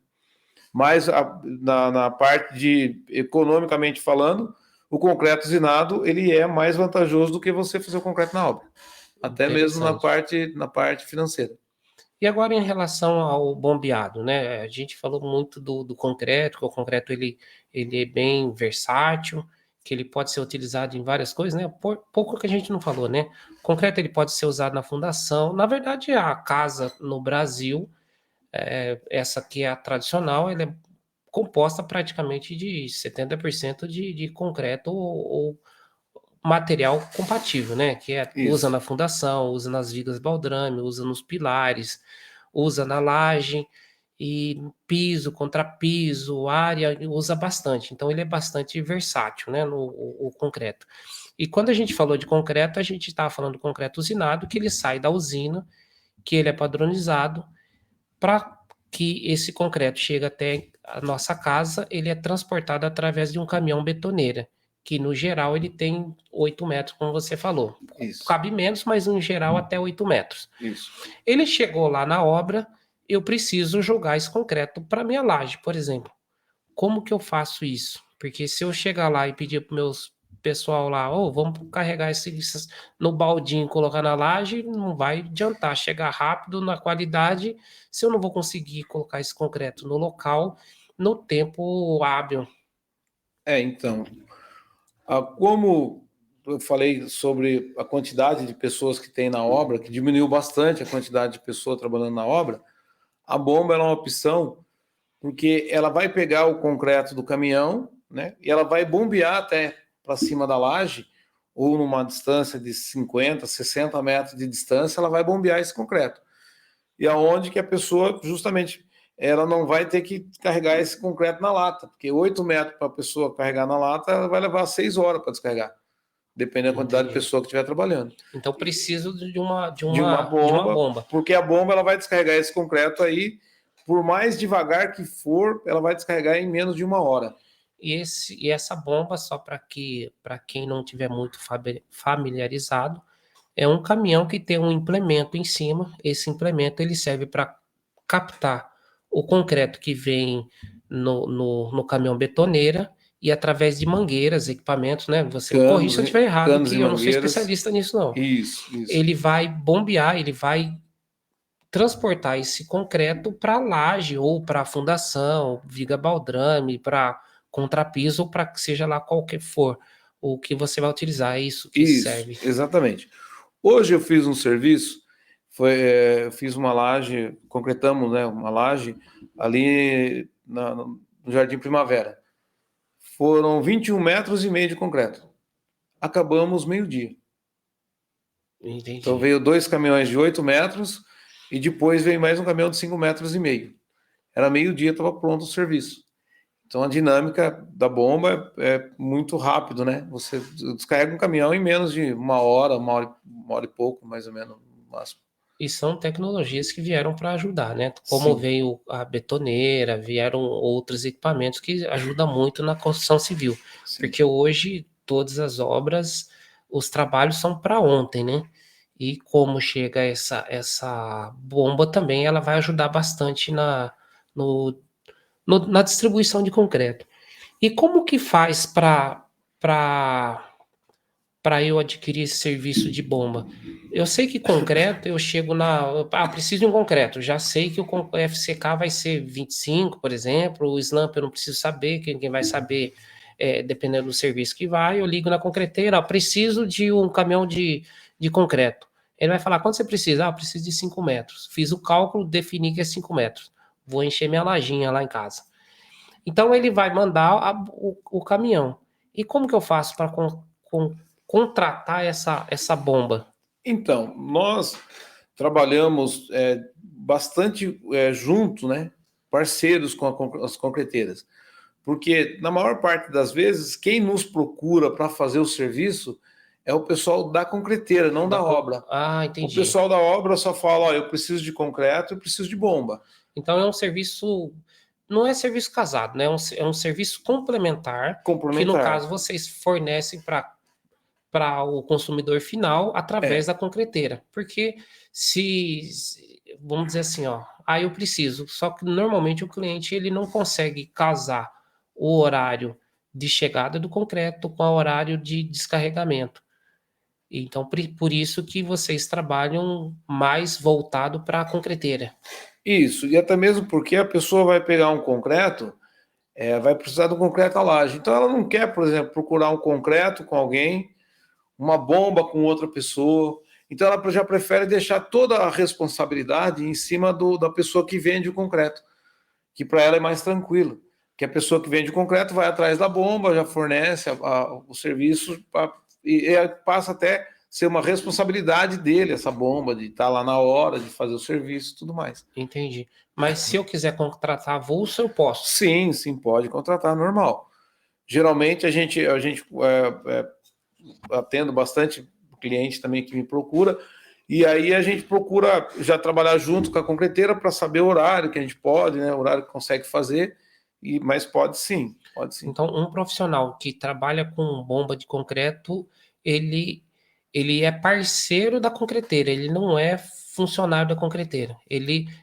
Mas na parte de, economicamente falando, o concreto usinado ele é mais vantajoso do que você fazer o concreto na obra. Até mesmo na parte financeira. E agora em relação ao bombeado, né? A gente falou muito do concreto, que o concreto ele é bem versátil, que ele pode ser utilizado em várias coisas, né? Pouco que a gente não falou, né? O concreto ele pode ser usado na fundação. Na verdade, a casa no Brasil, essa que é a tradicional, ela é composta praticamente de 70% de concreto ou material compatível, né? Que usa na fundação, usa nas vigas baldrame, usa nos pilares, usa na laje e piso, contrapiso, área, usa bastante. Então ele é bastante versátil, né? O concreto. E quando a gente falou de concreto, a gente estava falando do concreto usinado, que ele sai da usina, que ele é padronizado, para que esse concreto chegue até a nossa casa, ele é transportado através de um caminhão betoneira, que no geral ele tem 8 metros, como você falou. Isso. Cabe menos, mas no geral até 8 metros. Isso. Ele chegou lá na obra, eu preciso jogar esse concreto para minha laje, por exemplo. Como que eu faço isso? Porque se eu chegar lá e pedir para meus pessoal lá, vamos carregar esse no baldinho e colocar na laje, não vai adiantar chegar rápido na qualidade se eu não vou conseguir colocar esse concreto no local no tempo hábil. Então, como eu falei sobre a quantidade de pessoas que tem na obra, que diminuiu bastante a quantidade de pessoas trabalhando na obra, a bomba é uma opção porque ela vai pegar o concreto do caminhão, né, e ela vai bombear até para cima da laje, ou numa distância de 50, 60 metros de distância, ela vai bombear esse concreto. E aonde que a pessoa, justamente, ela não vai ter que carregar esse concreto na lata, porque 8 metros para a pessoa carregar na lata, ela vai levar 6 horas para descarregar, dependendo da quantidade de pessoa que estiver trabalhando. Então preciso de uma bomba, porque a bomba ela vai descarregar esse concreto aí, por mais devagar que for, ela vai descarregar em menos de 1 hora. E essa bomba, só para quem não tiver muito familiarizado, é um caminhão que tem um implemento em cima. Esse implemento ele serve para captar o concreto que vem no caminhão betoneira e através de mangueiras, equipamentos, né? Você me corrija se eu estiver errado, que eu não sou especialista nisso, não. Isso. Ele vai bombear, ele vai transportar esse concreto para laje ou para fundação, viga baldrame, para contrapiso ou para que seja lá qualquer for o que você vai utilizar, é isso que serve. Exatamente. Hoje eu fiz um serviço, fiz uma laje, concretamos, né, uma laje ali no Jardim Primavera. Foram 21 metros e meio de concreto. Acabamos meio-dia. Entendi. Então veio 2 caminhões de 8 metros e depois veio mais um caminhão de 5 metros e meio. Era meio-dia, estava pronto o serviço. Então a dinâmica da bomba é muito rápido, né? Você descarrega um caminhão em menos de uma hora e pouco, mais ou menos, no máximo. E são tecnologias que vieram para ajudar, né? Como Sim. veio a betoneira, vieram outros equipamentos que ajudam muito na construção civil. Sim. Porque hoje todas as obras, os trabalhos são para ontem, né? E como chega essa bomba também, ela vai ajudar bastante na distribuição de concreto. E como que faz para eu adquirir esse serviço de bomba? Eu sei que concreto, eu chego preciso de um concreto, já sei que o FCK vai ser 25, por exemplo, o Slump eu não preciso saber, quem vai saber, dependendo do serviço que vai, eu ligo na concreteira, preciso de um caminhão de concreto. Ele vai falar, quanto você precisa? Eu preciso de 5 metros. Fiz o cálculo, defini que é 5 metros. Vou encher minha lajinha lá em casa. Então ele vai mandar o caminhão. E como que eu faço para contratar essa bomba? Então, nós trabalhamos bastante junto, né? Parceiros com as concreteiras. Porque, na maior parte das vezes, quem nos procura para fazer o serviço é o pessoal da concreteira, não da obra. Ah, O entendi. pessoal da obra só fala, ó, eu preciso de concreto, eu preciso de bomba. Então é um serviço, não é serviço casado, né? É um serviço complementar, que no caso vocês fornecem para o consumidor final através da concreteira. Porque vamos dizer assim, ó, eu preciso, só que normalmente o cliente ele não consegue casar o horário de chegada do concreto com o horário de descarregamento. Então, por isso que vocês trabalham mais voltado para a concreteira. Isso, e até mesmo porque a pessoa vai pegar um concreto, vai precisar do concreto à laje. Então ela não quer, por exemplo, procurar um concreto com alguém, uma bomba com outra pessoa. Então ela já prefere deixar toda a responsabilidade em cima da pessoa que vende o concreto, que para ela é mais tranquilo. Que a pessoa que vende o concreto vai atrás da bomba, já fornece o serviço e passa até ser uma responsabilidade dele, essa bomba, de estar lá na hora, de fazer o serviço e tudo mais. Entendi. Mas se eu quiser contratar avulso, eu posso? Sim, pode contratar normal. Geralmente a gente atendo bastante cliente também que me procura, e aí a gente procura já trabalhar junto com a concreteira para saber o horário que a gente pode, né? O horário que consegue fazer, mas pode sim, pode sim. Então, um profissional que trabalha com bomba de concreto, ele é parceiro da concreteira, ele não é funcionário da concreteira.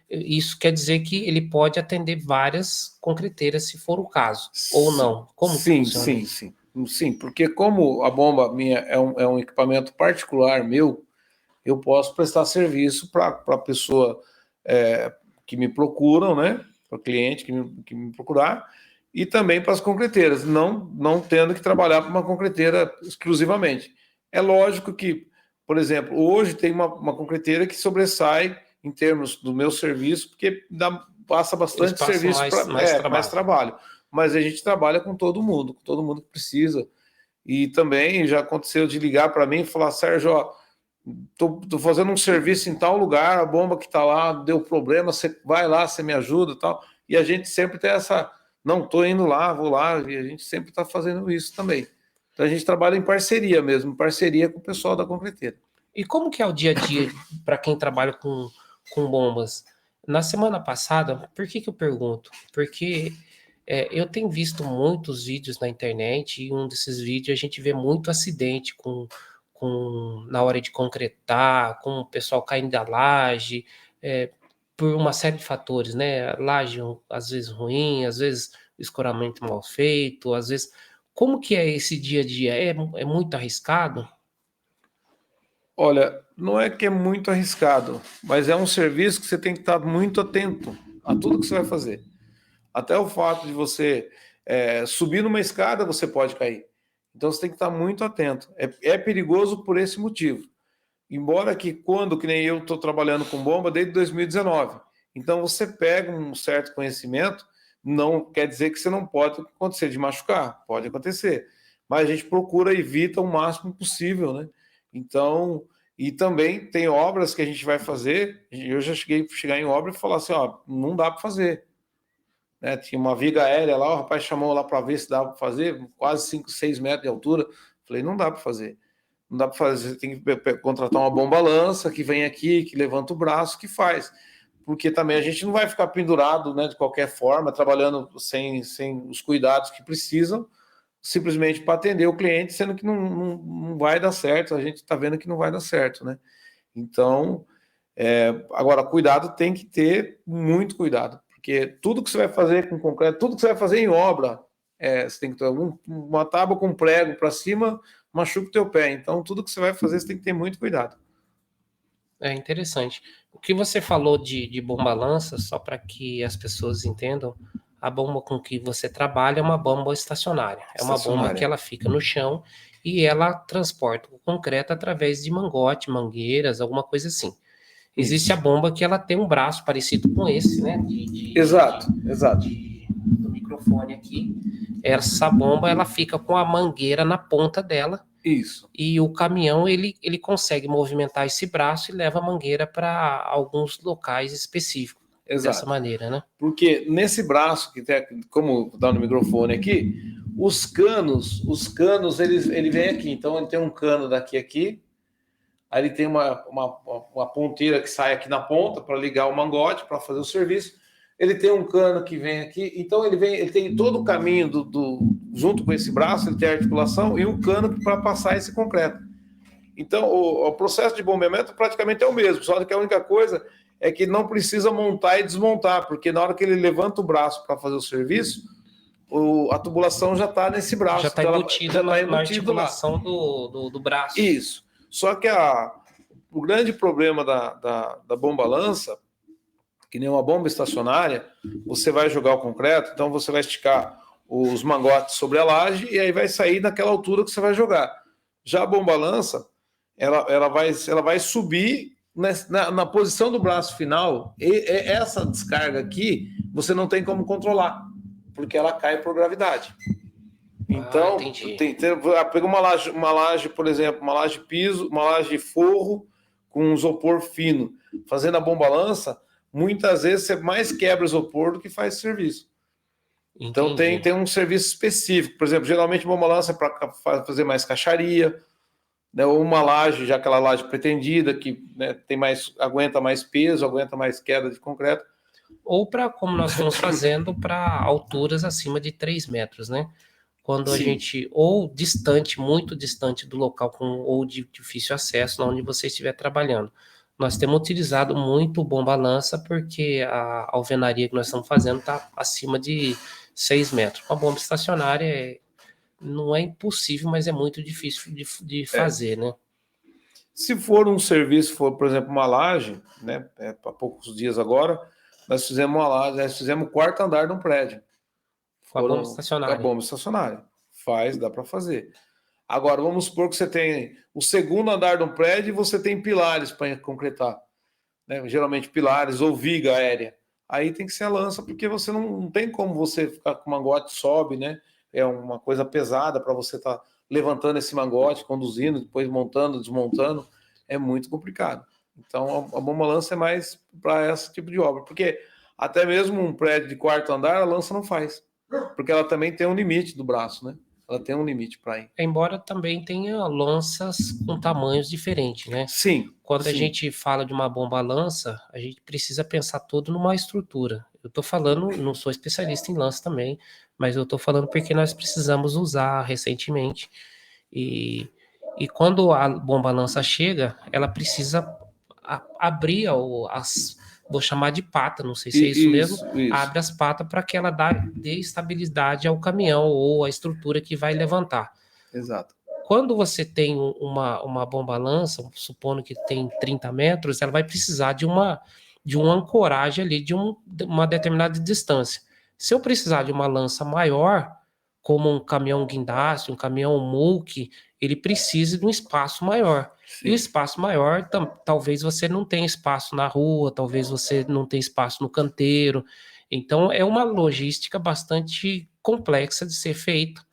Isso quer dizer que ele pode atender várias concreteiras, se for o caso, ou não? Como que funciona isso? Sim, porque como a bomba minha é um equipamento particular meu, eu posso prestar serviço para a pessoa que me procuram, né? Para o cliente que me procurar, e também para as concreteiras, não tendo que trabalhar para uma concreteira exclusivamente. É lógico que, por exemplo, hoje tem uma concreteira que sobressai em termos do meu serviço, porque passa bastante serviço, mais trabalho. Mas a gente trabalha com todo mundo que precisa. E também já aconteceu de ligar para mim e falar, Sérgio, ó, tô fazendo um serviço em tal lugar, a bomba que está lá deu problema, você vai lá, você me ajuda e tal. E a gente sempre tem essa, não, tô indo lá, vou lá, e a gente sempre está fazendo isso também. Então a gente trabalha em parceria mesmo, em parceria com o pessoal da concreteira. E como que é o dia a dia para quem trabalha com bombas? Na semana passada, por que eu pergunto? Porque eu tenho visto muitos vídeos na internet e um desses vídeos a gente vê muito acidente na hora de concretar, com o pessoal caindo da laje, por uma série de fatores, né? A laje às vezes ruim, às vezes o escoramento mal feito, às vezes... Como que é esse dia a dia? É muito arriscado? Olha, não é que é muito arriscado, mas é um serviço que você tem que estar muito atento a tudo que você vai fazer. Até o fato de você subir numa escada, você pode cair. Então você tem que estar muito atento. É perigoso por esse motivo. Embora que que nem eu estou trabalhando com bomba desde 2019. Então você pega um certo conhecimento, não quer dizer que você não pode acontecer de machucar, pode acontecer, mas a gente procura evita o máximo possível, né? Então, e também tem obras que a gente vai fazer, eu já chegar em obra e falar assim, ó, não dá para fazer, né? Tinha uma viga aérea lá, o rapaz chamou lá para ver se dava para fazer, quase 5, 6 metros de altura, falei, não dá para fazer. Não dá para fazer, você tem que contratar uma bomba-lança que vem aqui, que levanta o braço, que faz. Porque também a gente não vai ficar pendurado, né, de qualquer forma, trabalhando sem os cuidados que precisam, simplesmente para atender o cliente, sendo que não vai dar certo, a gente está vendo que não vai dar certo, né? Então, agora, cuidado tem que ter muito cuidado, porque tudo que você vai fazer com concreto, tudo que você vai fazer em obra, você tem que ter uma tábua com prego para cima, machuca o teu pé. Então, tudo que você vai fazer, você tem que ter muito cuidado. É interessante. O que você falou de bomba-lança, só para que as pessoas entendam, a bomba com que você trabalha é uma bomba estacionária. É uma bomba que ela fica no chão e ela transporta o concreto através de mangote, mangueiras, alguma coisa assim. Existe a bomba que ela tem um braço parecido com esse, né? Exato. Do microfone aqui. Essa bomba, ela fica com a mangueira na ponta dela. Isso. E o caminhão, ele consegue movimentar esse braço e leva a mangueira para alguns locais específicos. Exato. Dessa maneira, né? Porque nesse braço, que tem, como está no microfone aqui, os canos, ele vem aqui. Então, ele tem um cano daqui a aqui. Aí ele tem uma ponteira que sai aqui na ponta para ligar o mangote, para fazer o serviço. Ele tem um cano que vem aqui. Então, ele tem todo o caminho junto com esse braço, ele tem a articulação e um cano para passar esse concreto. Então, o processo de bombeamento praticamente é o mesmo, só que a única coisa é que não precisa montar e desmontar, porque na hora que ele levanta o braço para fazer o serviço, a tubulação já está nesse braço. Já está embutida na articulação do braço. Isso. Só que o grande problema da bomba-lança, que nem uma bomba estacionária, você vai jogar o concreto, então você vai esticar os mangotes sobre a laje e aí vai sair naquela altura que você vai jogar. Já a bomba-lança, ela vai subir na posição do braço final, e essa descarga aqui, você não tem como controlar, porque ela cai por gravidade. Então, pega uma laje, por exemplo, uma laje piso, uma laje de forro com um isopor fino, fazendo a bomba-lança, muitas vezes você mais quebra isopor do que faz serviço. Entendi. Então tem um serviço específico, por exemplo, geralmente bomba-lança é para fazer mais caixaria, né, ou uma laje, já aquela laje pretendida, que, né, aguenta mais peso, aguenta mais queda de concreto. Ou para, como nós estamos fazendo, para alturas acima de 3 metros, né? Quando a gente, ou distante, muito distante do local, ou de difícil acesso, onde você estiver trabalhando. Nós temos utilizado muito bomba-lança, porque a alvenaria que nós estamos fazendo está acima de 6 metros. Uma bomba estacionária não é impossível, mas é muito difícil de fazer, né? Se for um serviço, por exemplo, uma laje, né? Há poucos dias agora, nós fizemos uma laje, nós fizemos o 4º andar de um prédio. Com a bomba estacionária. A bomba estacionária. Dá para fazer. Agora, vamos supor que você tem o 2º andar de um prédio e você tem pilares para concretar. Né? Geralmente pilares ou viga aérea. Aí tem que ser a lança, porque você não tem como você ficar com o mangote sobe, né? É uma coisa pesada para você estar levantando esse mangote, conduzindo, depois montando, desmontando. É muito complicado. Então, a bomba-lança é mais para esse tipo de obra. Porque até mesmo um prédio de 4º andar, a lança não faz. Porque ela também tem um limite do braço, né? Ela tem um limite para ir. Embora também tenha lanças com tamanhos diferentes, né? Sim. Quando a gente fala de uma bomba-lança, a gente precisa pensar todo numa estrutura. Eu estou falando, não sou especialista em lança também, mas eu estou falando porque nós precisamos usar recentemente. E quando a bomba-lança chega, ela precisa abrir vou chamar de pata, não sei se é isso mesmo, abre as patas para que ela dê estabilidade ao caminhão ou à estrutura que vai levantar. Exato. Quando você tem uma bomba-lança, supondo que tem 30 metros, ela vai precisar de uma ancoragem ali de uma determinada distância. Se eu precisar de uma lança maior, como um caminhão guindaste, um caminhão mulk, ele precisa de um espaço maior. Sim. E o espaço maior, talvez você não tenha espaço na rua, talvez você não tenha espaço no canteiro. Então, é uma logística bastante complexa de ser feita.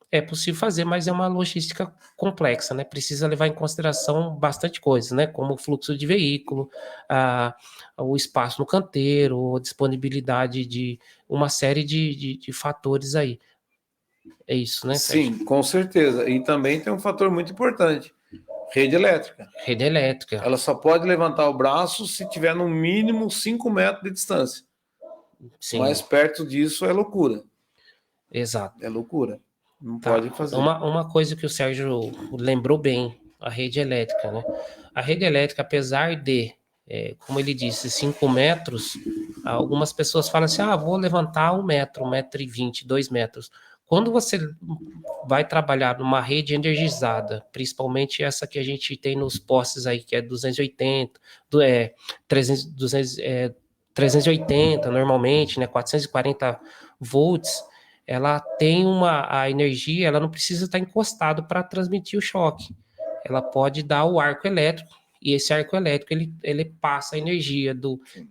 É possível fazer, mas é uma logística complexa, né? Precisa levar em consideração bastante coisas, né? Como o fluxo de veículo, o espaço no canteiro, a disponibilidade de uma série de fatores aí. É isso, né, Sérgio? Sim, com certeza. E também tem um fator muito importante: rede elétrica. Rede elétrica. Ela só pode levantar o braço se tiver no mínimo 5 metros de distância. Sim, Mais perto disso é loucura. exato. É loucura. Não Tá. pode fazer. Uma coisa que o Sérgio lembrou bem, a rede elétrica, né? A rede elétrica, apesar de, como ele disse, 5 metros, algumas pessoas falam assim, vou levantar 1 metro, 1,20 m, 2 metros. Quando você vai trabalhar numa rede energizada, principalmente essa que a gente tem nos postes aí, que é 280, 380 normalmente, né? 440 volts, ela tem a energia, ela não precisa estar encostado para transmitir o choque. Ela pode dar o arco elétrico, e esse arco elétrico ele passa a energia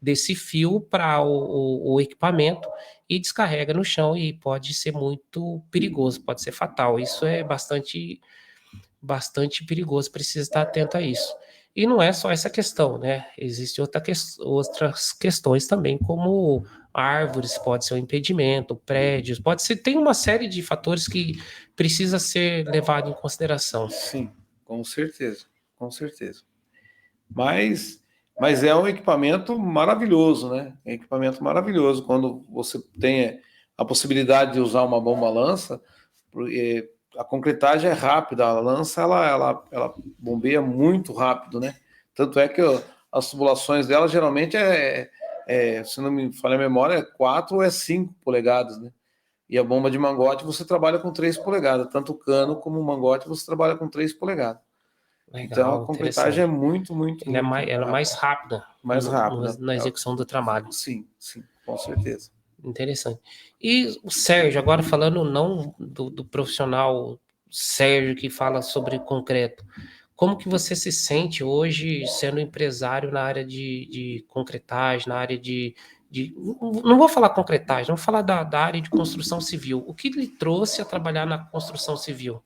desse fio para o equipamento e descarrega no chão, e pode ser muito perigoso, pode ser fatal. Isso é bastante perigoso, precisa estar atento a isso. E não é só essa questão, né? Existem outras questões também, como árvores, pode ser um impedimento, prédios, pode ser, tem uma série de fatores que precisa ser levado em consideração. Sim, com certeza, com certeza. Mas é um equipamento maravilhoso, né? É um equipamento maravilhoso quando você tem a possibilidade de usar uma bomba-lança, porque a concretagem é rápida, a lança ela bombeia muito rápido, né? Tanto é que as tubulações dela geralmente se não me falha a memória, é 4 ou é 5 polegadas, né? E a bomba de mangote você trabalha com 3 polegadas, tanto o cano como o mangote você trabalha com 3 polegadas. Então a Legal, concretagem é interessante. muito Ela é mais rápida mais rápida. na execução do trabalho. Sim, sim, com certeza. Interessante. E o Sérgio, agora falando não do profissional Sérgio que fala sobre concreto, como que você se sente hoje sendo empresário na área de concretagem, na área não vou falar concretagem, vou falar da área de construção civil. O que lhe trouxe a trabalhar na construção civil?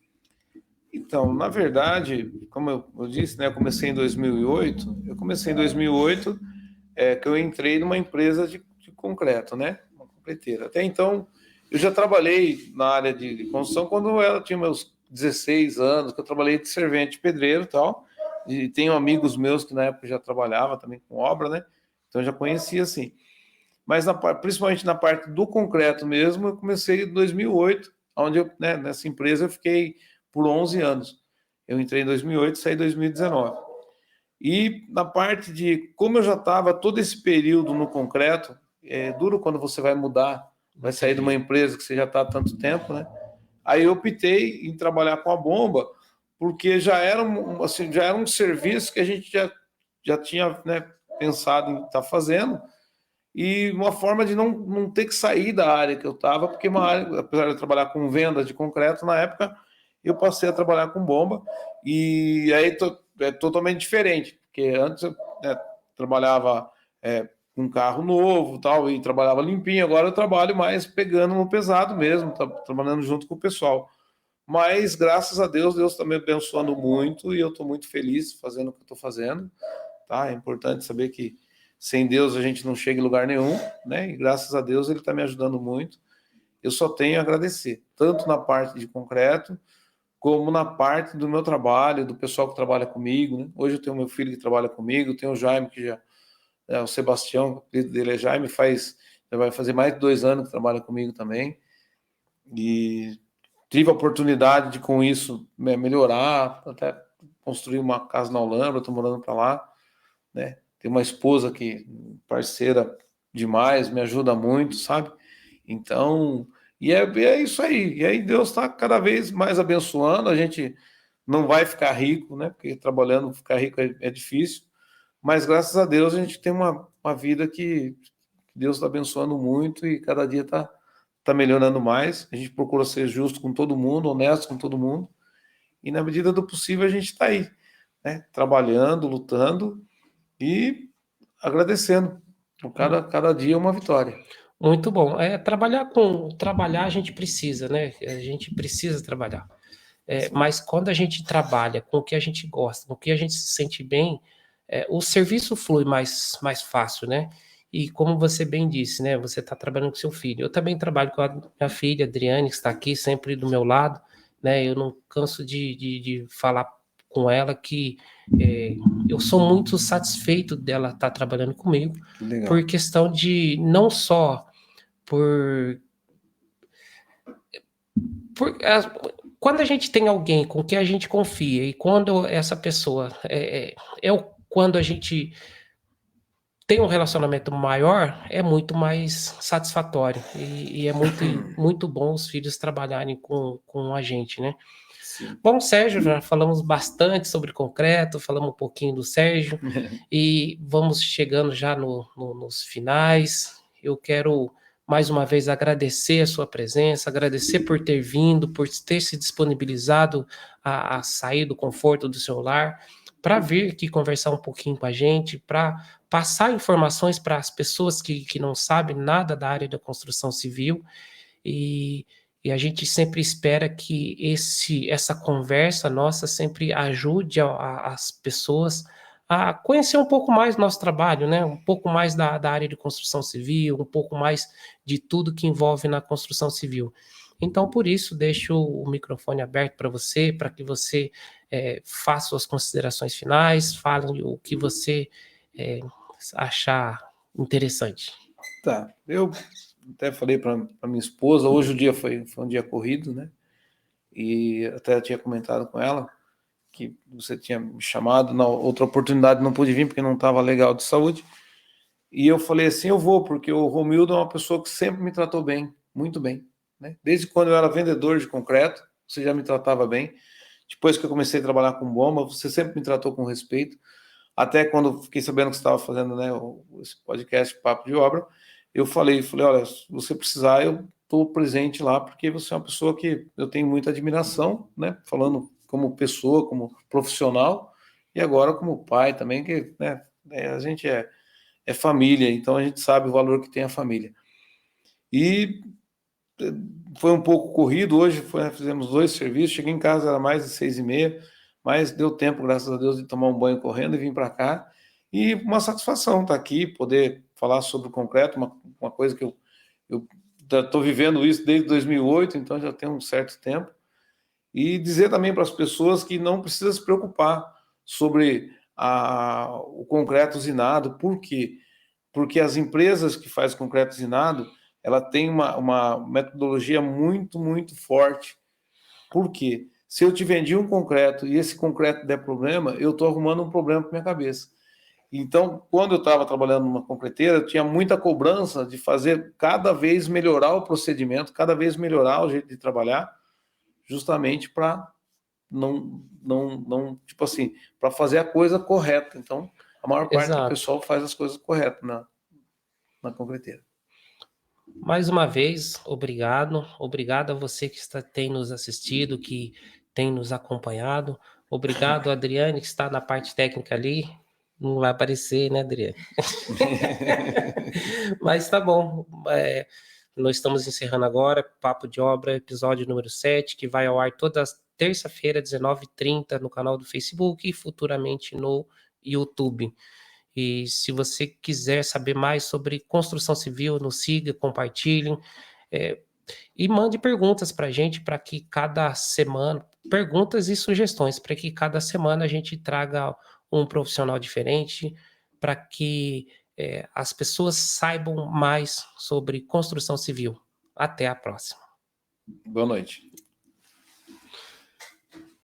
Então, na verdade, como eu disse, né, eu comecei em 2008. Eu comecei em 2008, que eu entrei numa empresa de concreto, né, uma concreteira. Até então, eu já trabalhei na área de construção quando eu tinha meus 16 anos, que eu trabalhei de servente pedreiro e tal. E tenho amigos meus que na época já trabalhava também com obra, né? Então eu já conhecia assim. Mas principalmente na parte do concreto mesmo, eu comecei em 2008, onde eu, né, nessa empresa eu fiquei por 11 anos. Eu entrei em 2008 e saí em 2019. E na parte de como eu já estava todo esse período no concreto, é duro quando você vai mudar, vai sair de uma empresa que você já está há tanto tempo, né? Aí eu optei em trabalhar com a bomba, porque já era um serviço que a gente já tinha, né, pensado em estar fazendo, e uma forma de não ter que sair da área que eu estava, porque uma área, apesar de eu trabalhar com venda de concreto na época, eu passei a trabalhar com bomba, e aí é totalmente diferente, porque antes eu, né, trabalhava com carro novo tal, e trabalhava limpinho, agora eu trabalho mais pegando no pesado mesmo, trabalhando junto com o pessoal. Mas graças a Deus, Deus está me abençoando muito, e eu estou muito feliz fazendo o que eu estou fazendo. Tá? É importante saber que sem Deus a gente não chega em lugar nenhum, né? E graças a Deus ele está me ajudando muito. Eu só tenho a agradecer, tanto na parte de concreto, como na parte do meu trabalho, do pessoal que trabalha comigo, né? Hoje eu tenho meu filho que trabalha comigo, tenho o Jaime, que já o Sebastião, o apelido dele é Jaime, já vai fazer mais de 2 anos que trabalha comigo também. E tive a oportunidade de, com isso, melhorar, até construir uma casa na Holanda, estou morando para lá, né? Tem uma esposa que, parceira demais, me ajuda muito, sabe? Então, é isso aí. E aí Deus está cada vez mais abençoando. A gente não vai ficar rico, né? Porque trabalhando, ficar rico é difícil. Mas graças a Deus a gente tem uma vida que Deus está abençoando muito, e cada dia está melhorando mais. A gente procura ser justo com todo mundo, honesto com todo mundo. E na medida do possível a gente está aí, né? Trabalhando, lutando e agradecendo. Por cada dia uma vitória. Muito bom. Trabalhar a gente precisa, né? A gente precisa trabalhar. Mas quando a gente trabalha com o que a gente gosta, com o que a gente se sente bem, o serviço flui mais fácil, né? E como você bem disse, né? Você está trabalhando com seu filho. Eu também trabalho com a minha filha, Adriane, que está aqui sempre do meu lado, né? Eu não canso de falar com ela que eu sou muito satisfeito dela estar trabalhando comigo, por questão de não só por, quando a gente tem alguém com quem a gente confia e quando essa pessoa quando a gente tem um relacionamento maior, é muito mais satisfatório e é muito bom os filhos trabalharem com a gente, né? Sim. Bom, Sérgio, já falamos bastante sobre concreto, falamos um pouquinho do Sérgio e vamos chegando já nos finais. Eu quero mais uma vez agradecer a sua presença, agradecer por ter vindo, por ter se disponibilizado a sair do conforto do seu lar, para vir aqui conversar um pouquinho com a gente, para passar informações para as pessoas que não sabem nada da área da construção civil. E a gente sempre espera que essa conversa nossa sempre ajude as pessoas a conhecer um pouco mais do nosso trabalho, né? Um pouco mais da área de construção civil, um pouco mais de tudo que envolve na construção civil. Então, por isso, deixo o microfone aberto para você, para que você faça suas considerações finais, fale o que você achar interessante. Tá, eu até falei para minha esposa, hoje o dia foi um dia corrido, né? E até tinha comentado com ela que você tinha me chamado, na outra oportunidade não pude vir porque não estava legal de saúde. E eu falei assim, eu vou, porque o Romildo é uma pessoa que sempre me tratou bem, muito bem, né? Desde quando eu era vendedor de concreto, você já me tratava bem. Depois que eu comecei a trabalhar com bomba, você sempre me tratou com respeito. Até quando fiquei sabendo que você estava fazendo, né, esse podcast Papo de Obra, eu falei, olha, se você precisar, eu estou presente lá, porque você é uma pessoa que eu tenho muita admiração, né, falando como pessoa, como profissional, e agora como pai também, que, né, a gente é família, então a gente sabe o valor que tem a família. E foi um pouco corrido, hoje fizemos 2 serviços, cheguei em casa, era mais de 6h30, mas deu tempo, graças a Deus, de tomar um banho correndo e vim para cá. E uma satisfação estar aqui, poder falar sobre o concreto, uma coisa que eu estou vivendo isso desde 2008, então já tem um certo tempo. E dizer também para as pessoas que não precisa se preocupar sobre o concreto usinado. Por quê? Porque as empresas que fazem concreto usinado, ela tem uma metodologia muito, muito forte. Por quê? Se eu te vendi um concreto e esse concreto der problema, eu estou arrumando um problema para minha cabeça. Então, quando eu estava trabalhando numa concreteira, eu tinha muita cobrança de fazer cada vez melhorar o procedimento, cada vez melhorar o jeito de trabalhar, justamente para não, tipo assim, para fazer a coisa correta. Então, a maior parte do pessoal faz as coisas corretas na concreteira. Mais uma vez, obrigado. Obrigado a você que tem nos assistido, que tem nos acompanhado. Obrigado, Adriane, que está na parte técnica ali. Não vai aparecer, né, Adriane? Mas tá bom. Nós estamos encerrando agora Papo de Obra, episódio número 7, que vai ao ar toda terça-feira, 19h30, no canal do Facebook e futuramente no YouTube. E se você quiser saber mais sobre construção civil, nos siga, compartilhem e mande perguntas para a gente, para que cada semana, perguntas e sugestões, para que cada semana a gente traga um profissional diferente, para que as pessoas saibam mais sobre construção civil. Até a próxima. Boa noite.